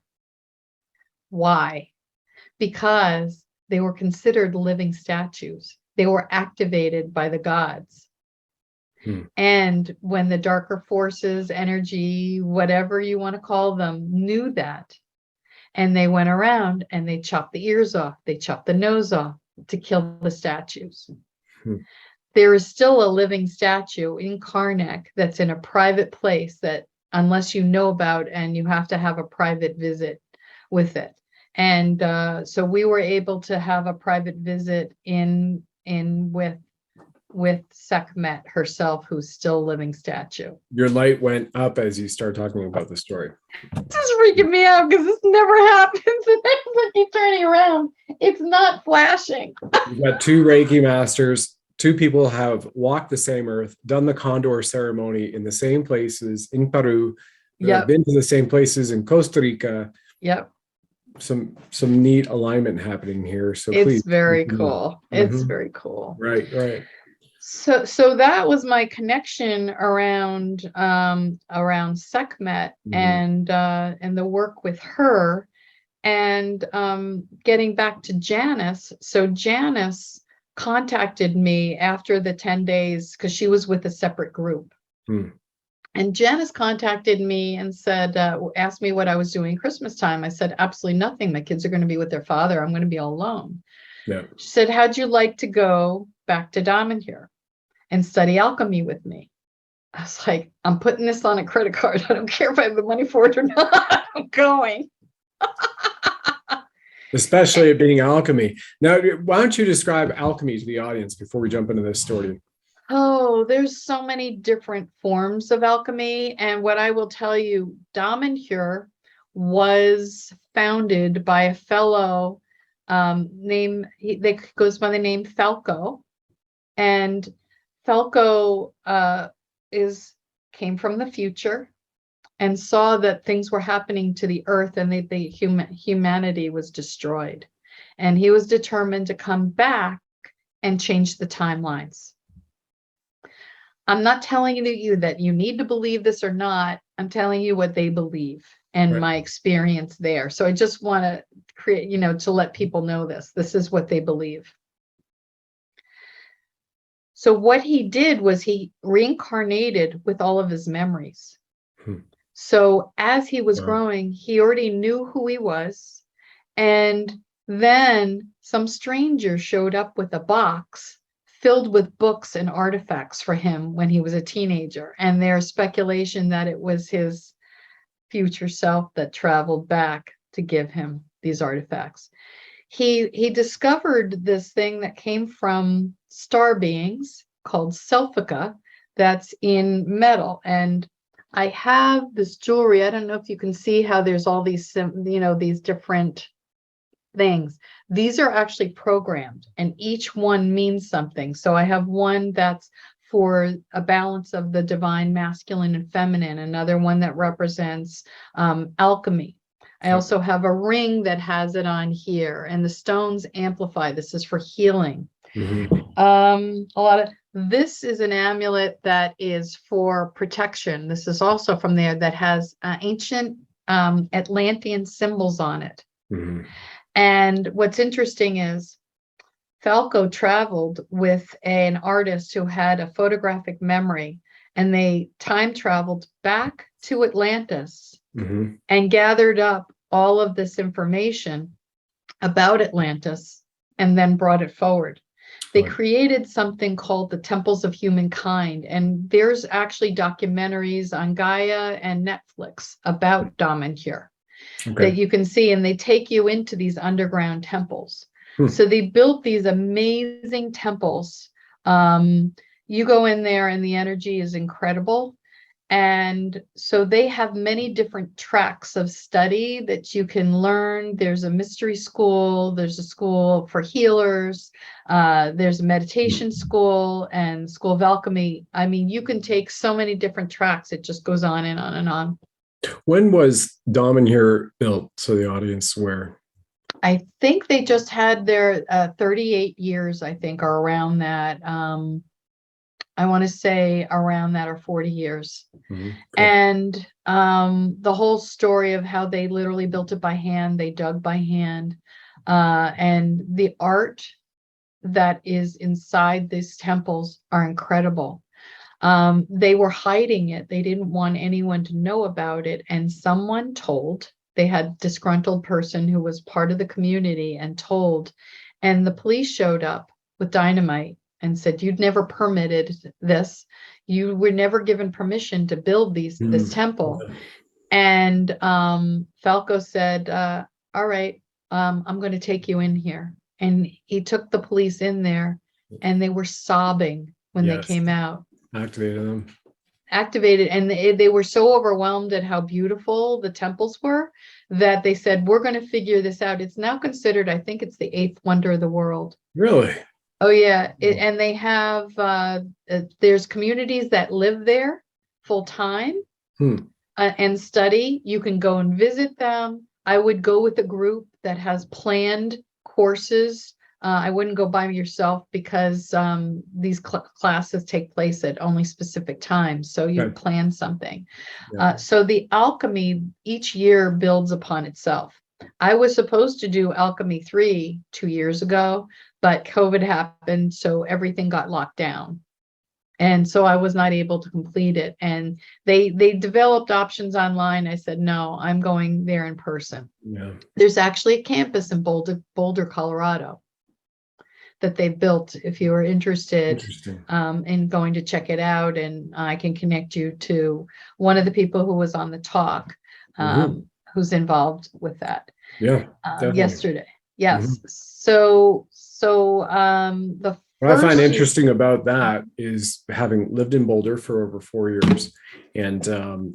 Why? Because they were considered living statues. They were activated by the gods. And when the darker forces, energy, whatever you want to call them, knew that, and they went around and they chopped the ears off, they chopped the nose off to kill the statues. There is still a living statue in Karnak that's in a private place that unless you know about, and you have to have a private visit with it. And so we were able to have a private visit in with Sekhmet herself, who's still a living statue. Your light went up as you start talking about the story. This is freaking me out because this never happens. And I keep turning around. It's not flashing. You've got 2 Reiki masters. 2 people have walked the same earth, done the condor ceremony in the same places in Peru. Been to the same places in Costa Rica. Yep. Some neat alignment happening here. So it's please. Very cool. It's very cool. Right. So that was my connection around Sekhmet and the work with her, and getting back to Janice. So Janice contacted me after the 10 days because she was with a separate group. And Janice contacted me and said, asked me what I was doing Christmas time. I said, absolutely nothing. My kids are going to be with their father. I'm going to be all alone. Yeah. She said, how'd you like to go back to Damanhur and study alchemy with me? I was like, I'm putting this on a credit card. I don't care if I have the money for it or not. I'm going. Especially it being alchemy. Now, why don't you describe alchemy to the audience before we jump into this story? Oh, there's so many different forms of alchemy. And what I will tell you, Damanhur was founded by a fellow that goes by the name Falco. And Falco came from the future and saw that things were happening to the earth and humanity was destroyed. And he was determined to come back and change the timelines. I'm not telling you that you need to believe this or not. I'm telling you what they believe and my experience there. So I just want to create, to let people know this. This is what they believe. So what he did was he reincarnated with all of his memories. So as he was growing, he already knew who he was. And then some stranger showed up with a box filled with books and artifacts for him when he was a teenager. And there's speculation that it was his future self that traveled back to give him these artifacts. He discovered this thing that came from star beings called Selfica that's in metal. And I have this jewelry. I don't know if you can see how there's all these, these different things. These are actually programmed and each one means something. So I have one that's for a balance of the divine masculine and feminine, another one that represents alchemy. I also have a ring that has it on here, and the stones amplify. This is for healing. This is an amulet that is for protection. This is also from there that has ancient Atlantean symbols on it. And what's interesting is Falco traveled with an artist who had a photographic memory, and they time traveled back to Atlantis and gathered up all of this information about Atlantis and then brought it forward. They created something called the Temples of Humankind, and there's actually documentaries on Gaia and Netflix about Damanhur. that you can see, and they take you into these underground temples. Hmm. So they built these amazing temples. You go in there and the energy is incredible. And so they have many different tracks of study that you can learn. There's a mystery school, there's a school for healers, there's a meditation school and school of alchemy. I mean, you can take so many different tracks. It just goes on and on and on. When was Domin built? So the audience aware. I think they just had their 38 years, I think, or around that. I want to say around that, or 40 years. Mm-hmm. Cool. And the whole story of how they literally built it by hand, they dug by hand, and the art that is inside these temples are incredible. They were hiding it. They didn't want anyone to know about it. And someone told, they had a disgruntled person who was part of the community and told, and the police showed up with dynamite and said, you'd never permitted this. You were never given permission to build this temple. And Falco said, all right, I'm going to take you in here. And he took the police in there, and they were sobbing when they came out. Activated them. Activated, and they were so overwhelmed at how beautiful the temples were that they said, we're going to figure this out. It's now considered, I think it's the 8th wonder of the world. Really? Oh yeah, and they have there's communities that live there full time and study. You can go and visit them. I would go with a group that has planned courses. I wouldn't go by yourself because these classes take place at only specific times. So you plan something. So the alchemy each year builds upon itself. I was supposed to do Alchemy 3 2 years ago, but COVID happened, so everything got locked down. And so I was not able to complete it. And they developed options online. I said, no, I'm going there in person. Yeah. There's actually a campus in Boulder, Colorado that they built if you are interested in going to check it out. And I can connect you to one of the people who was on the talk, who's involved with that. Yeah. Yesterday. Yes. So what I find interesting about that is, having lived in Boulder for over 4 years, and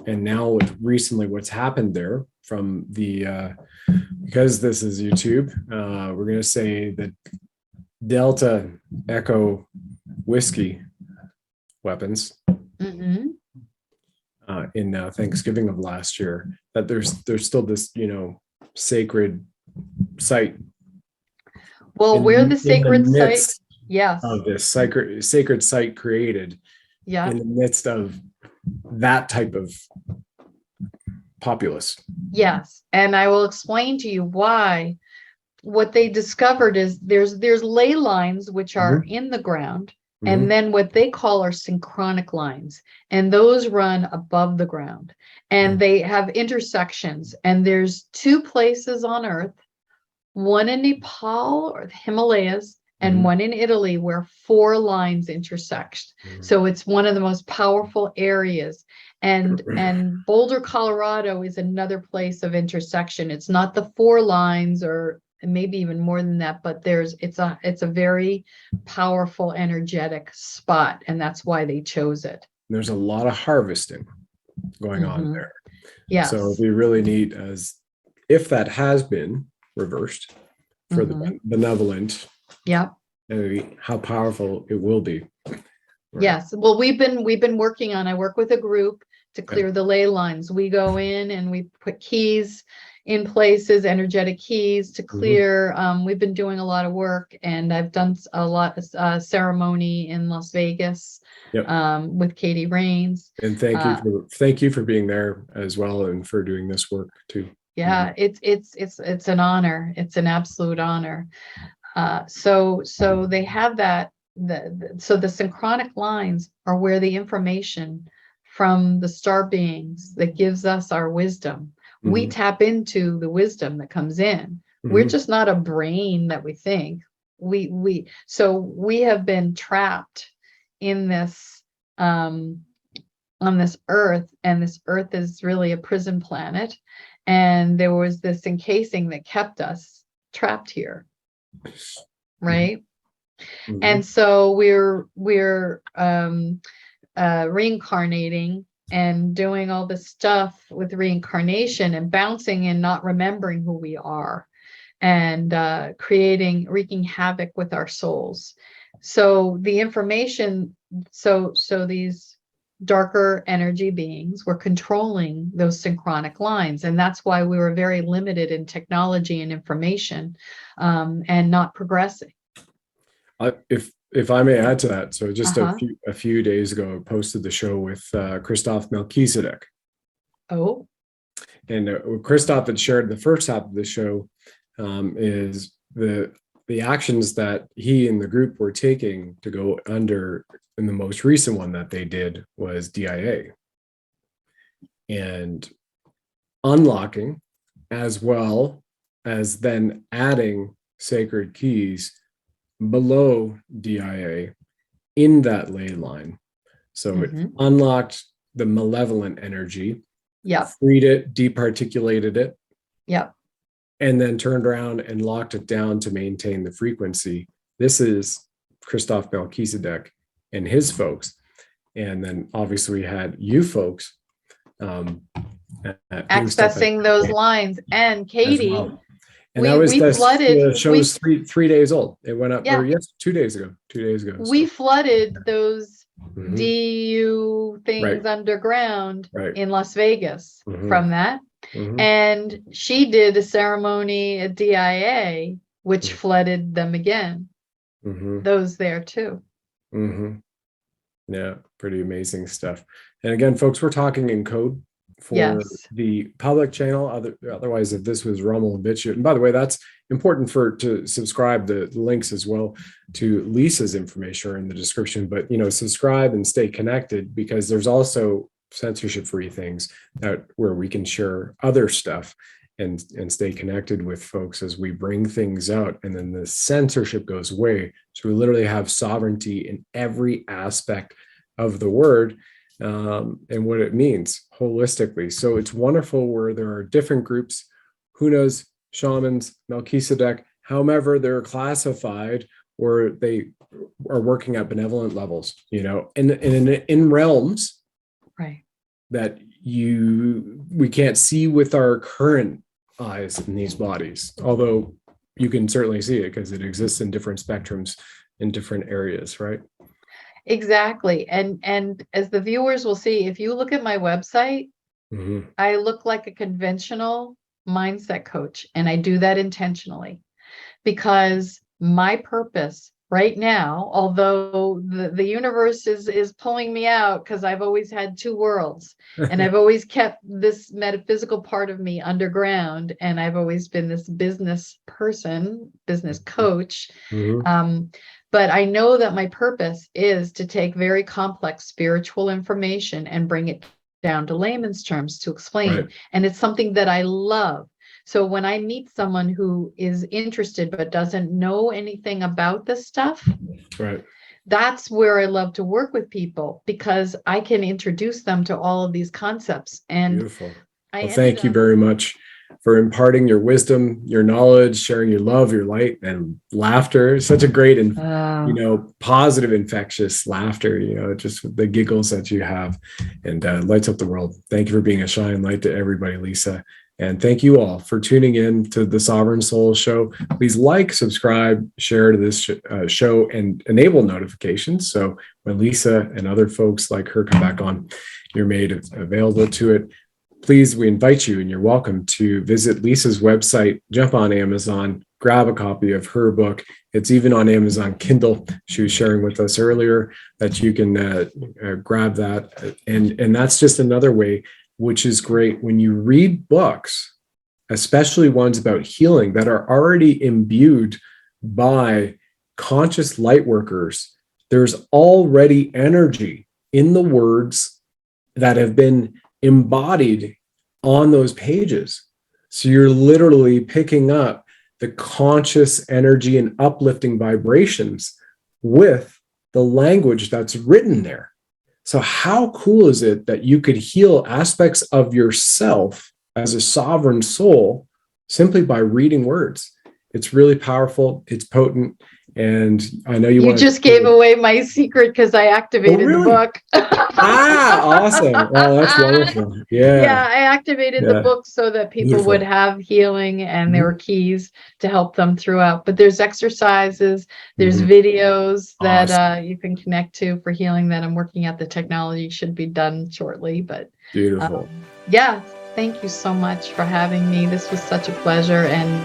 now with recently what's happened there from the because this is YouTube, we're going to say that Delta Echo Whiskey weapons in Thanksgiving of last year, that there's still this sacred site. Well, where the sacred site, yes, of this sacred site created, in the midst of that type of populace. Yes, and I will explain to you why. What they discovered is there's ley lines which are in the ground, and then what they call are synchronic lines, and those run above the ground, and they have intersections. And there's 2 places on Earth, one in Nepal or the Himalayas, and one in Italy, where 4 lines intersect. So it's one of the most powerful areas. And Boulder, Colorado is another place of intersection. It's not the 4 lines, or maybe even more than that, but it's a very powerful, energetic spot, and that's why they chose it. There's a lot of harvesting going on there. Yeah. So it'd be really neat as if that has been reversed for the benevolent. Yeah. How powerful it will be. Yes. Well, we've been working on. I work with a group to clear the ley lines. We go in and we put keys in places, energetic keys to clear. We've been doing a lot of work, and I've done a lot of ceremony in Las Vegas with Katie Rains. And thank you for being there as well, and for doing this work too. Yeah, it's an honor. It's an absolute honor. So they have that. So the synchronic lines are where the information from the star beings that gives us our wisdom. We tap into the wisdom that comes in. We're just not a brain that we think. So we have been trapped in this on this earth, and this earth is really a prison planet. And there was this encasing that kept us trapped here. Right. Mhm. And so we're reincarnating and doing all this stuff with reincarnation and bouncing and not remembering who we are, and wreaking havoc with our souls. So the information, so these darker energy beings were controlling those synchronic lines, and that's why we were very limited in technology and information, and not progressing. If I may add to that, so just Uh-huh. a few days ago, I posted the show with Christoph Melchizedek, Oh, and Christoph had shared the first half of the show is the actions that he and the group were taking to go under. And the most recent one that they did was DIA, and unlocking, as well as then adding sacred keys below DIA in that ley line. So it unlocked the malevolent energy, freed it, departiculated it, and then turned around and locked it down to maintain the frequency. This is Christoph Melchizedek and his folks. And then obviously we had you folks accessing those lines. And Katie, well. And that was the show's 3 days old. It went up, 2 days ago. 2 days ago. We flooded those DU things underground in Las Vegas from that. And she did a ceremony at DIA, which flooded them again. Those there too. Yeah, pretty amazing stuff. And again, folks, we're talking in code for the public channel. Otherwise, if this was Rumble and BitChute, and by the way, that's important to subscribe. The links as well to Lisa's information are in the description. But subscribe and stay connected, because there's also censorship-free things where we can share other stuff and stay connected with folks as we bring things out. And then the censorship goes away. So we literally have sovereignty in every aspect of the word. And what it means holistically. So it's wonderful where there are different groups, hunas, shamans, Melchizedek, however they're classified, or they are working at benevolent levels, in realms that we can't see with our current eyes in these bodies, although you can certainly see it because it exists in different spectrums in different areas, right? Exactly. And as the viewers will see, if you look at my website, I look like a conventional mindset coach, and I do that intentionally because my purpose right now, although the universe is pulling me out because I've always had two worlds and I've always kept this metaphysical part of me underground, and I've always been this business person, business coach. But I know that my purpose is to take very complex spiritual information and bring it down to layman's terms to explain. And it's something that I love. So when I meet someone who is interested but doesn't know anything about this stuff, that's where I love to work with people, because I can introduce them to all of these concepts. And beautiful. Well, thank you very much for imparting your wisdom, your knowledge, sharing your love, your light, and laughter. Such a great and positive, infectious laughter, just with the giggles that you have, and lights up the world. Thank you for being a shine light to everybody, Lisa. And thank you all for tuning in to the Sovereign Soul Show. Please like, subscribe, share to this show, and enable notifications. So when Lisa and other folks like her come back on, you're made available to it. Please, we invite you, and you're welcome to visit Lisa's website, jump on Amazon, grab a copy of her book. It's even on Amazon Kindle. She was sharing with us earlier that you can grab that. And that's just another way, which is great. When you read books, especially ones about healing that are already imbued by conscious light workers, there's already energy in the words that have been embodied on those pages. So you're literally picking up the conscious energy and uplifting vibrations with the language that's written there. So how cool is it that you could heal aspects of yourself as a sovereign soul simply by reading words. It's really powerful. It's potent. And I know you want just gave away my secret because I activated the book. Awesome. Well, that's wonderful. Yeah, I activated the book so that people would have healing, and there were keys to help them throughout. But there's exercises, there's videos that you can connect to for healing that I'm working at. The technology should be done shortly. But beautiful. Yeah, thank you so much for having me. This was such a pleasure, and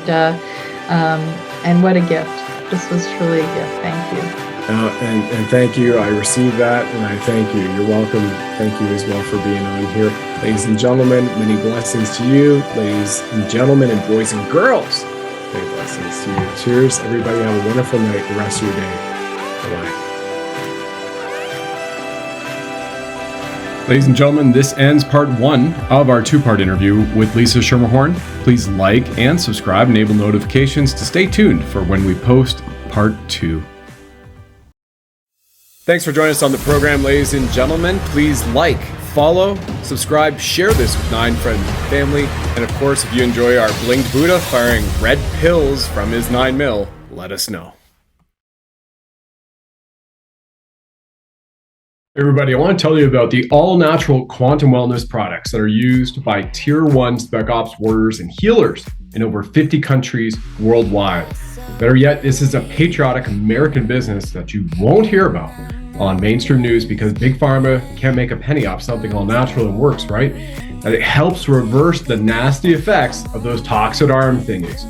what a gift. This was truly a gift. Thank you. And thank you. I received that, and I thank you. You're welcome. Thank you as well for being on here. Ladies and gentlemen, many blessings to you. Ladies and gentlemen, and boys and girls, many blessings to you. Cheers. Everybody have a wonderful night, the rest of your day. Bye-bye. Ladies and gentlemen, this ends part 1 of our 2-part interview with Lisa Schermerhorn. Please like and subscribe, enable notifications to stay tuned for when we post part 2. Thanks for joining us on the program, ladies and gentlemen. Please like, follow, subscribe, share this with 9 friends and family. And of course, if you enjoy our Bling'd Buddha firing red pills from his 9mm, let us know. Everybody, I want to tell you about the all-natural quantum wellness products that are used by Tier 1 SpecOps warriors and healers in over 50 countries worldwide. Better yet, this is a patriotic American business that you won't hear about on mainstream news because Big Pharma can't make a penny off something all natural and works, right? And it helps reverse the nasty effects of those toxic arm thingies.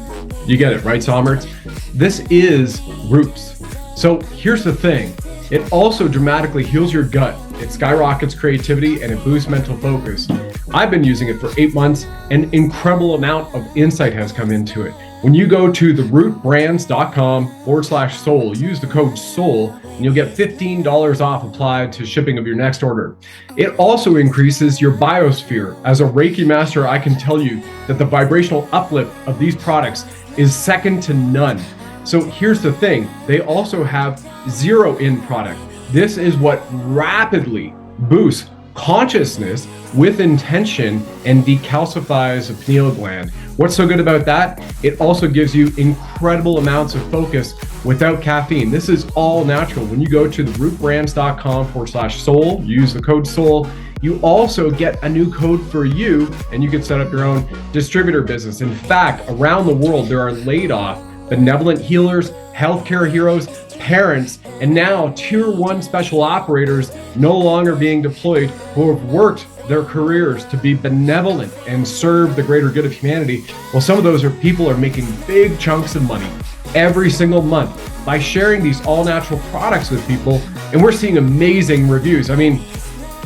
You get it, right, Sommerts? This is roots. So here's the thing. It also dramatically heals your gut. It skyrockets creativity and it boosts mental focus. I've been using it for 8 months. An incredible amount of insight has come into it. When you go to therootbrands.com/soul, use the code SOUL, and you'll get $15 off applied to shipping of your next order. It also increases your biosphere. As a Reiki Master, I can tell you that the vibrational uplift of these products is second to none. So here's the thing, they also have zero-in product. This is what rapidly boosts consciousness with intention and decalcifies the pineal gland. What's so good about that? It also gives you incredible amounts of focus without caffeine. This is all natural. When you go to therootbrands.com/soul, use the code SOUL, you also get a new code for you, and you can set up your own distributor business. In fact, around the world, there are laid off benevolent healers, healthcare heroes, parents, and now Tier 1 special operators no longer being deployed who have worked their careers to be benevolent and serve the greater good of humanity. Well, some of those people are making big chunks of money every single month by sharing these all-natural products with people, and we're seeing amazing reviews. I mean,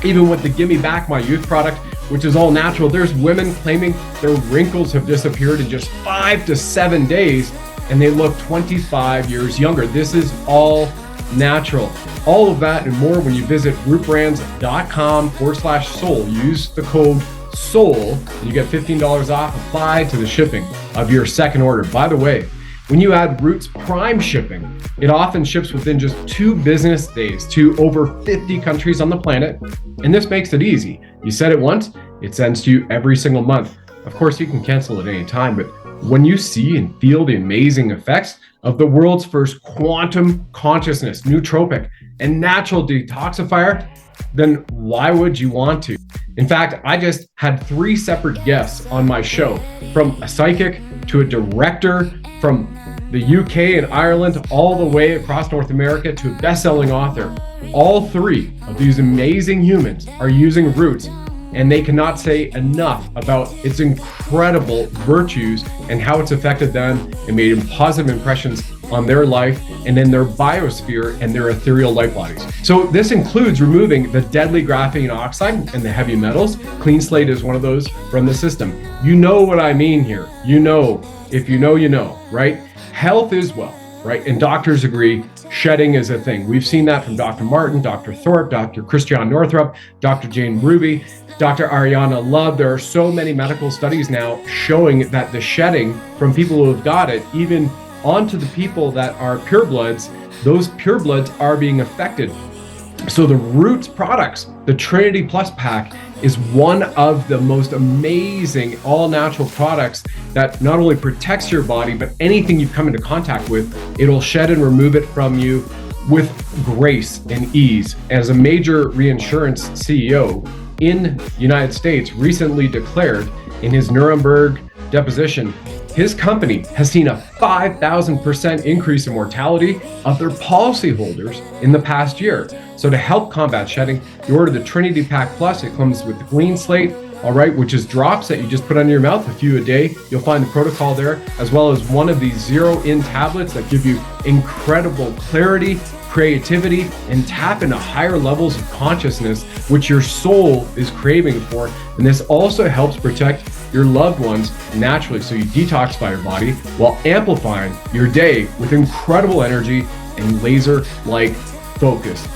even with the Gimme Back My Youth product, which is all natural, there's women claiming their wrinkles have disappeared in just 5 to 7 days, and they look 25 years younger. This is all natural. All of that and more when you visit rootbrands.com/soul. Use the code SOUL, and you get $15 off applied to the shipping of your second order. By the way, when you add Roots Prime shipping, it often ships within just 2 business days to over 50 countries on the planet. And this makes it easy. You set it once, it sends to you every single month. Of course, you can cancel at any time, but when you see and feel the amazing effects of the world's first quantum consciousness, nootropic, and natural detoxifier, then why would you want to? In fact, I just had 3 separate guests on my show, from a psychic to a director, from the UK and Ireland, all the way across North America to a best-selling author. All 3 of these amazing humans are using Roots, and they cannot say enough about its incredible virtues and how it's affected them and made positive impressions on their life and in their biosphere and their ethereal light bodies. So this includes removing the deadly graphene oxide and the heavy metals. Clean Slate is one of those from the system. You know what I mean here. You know, if you know, you know, right? Health is wealth, right? And doctors agree shedding is a thing. We've seen that from Dr. Martin, Dr. Thorpe, Dr. Christian Northrup, Dr. Jane Ruby, Dr. Ariana Love. There are so many medical studies now showing that the shedding from people who have got it, even onto the people that are purebloods, those purebloods are being affected So the Roots products, the Trinity Plus pack, is one of the most amazing all-natural products that not only protects your body, but anything you've come into contact with, it'll shed and remove it from you with grace and ease. As a major reinsurance CEO in the United States recently declared in his Nuremberg deposition, his company has seen a 5,000% increase in mortality of their policyholders in the past year. So to help combat shedding, you order the Trinity Pack Plus. It comes with the Clean Slate, all right, which is drops that you just put under your mouth, a few a day. You'll find the protocol there, as well as one of these zero-in tablets that give you incredible clarity, creativity, and tap into higher levels of consciousness, which your soul is craving for. And this also helps protect your loved ones naturally, so you detoxify your body while amplifying your day with incredible energy and laser-like focus.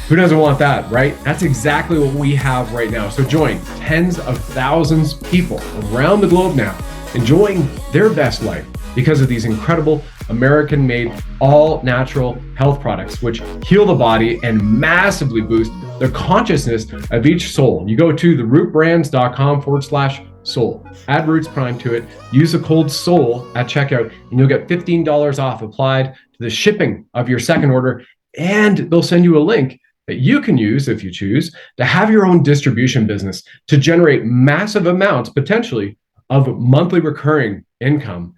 Who doesn't want that, right? That's exactly what we have right now. So join tens of thousands of people around the globe now enjoying their best life because of these incredible American-made all-natural health products, which heal the body and massively boost the consciousness of each soul. You go to therootbrands.com/soul. Add Roots Prime to it. Use the code SOUL at checkout, and you'll get $15 off applied to the shipping of your second order. And they'll send you a link that you can use, if you choose, to have your own distribution business to generate massive amounts, potentially, of monthly recurring income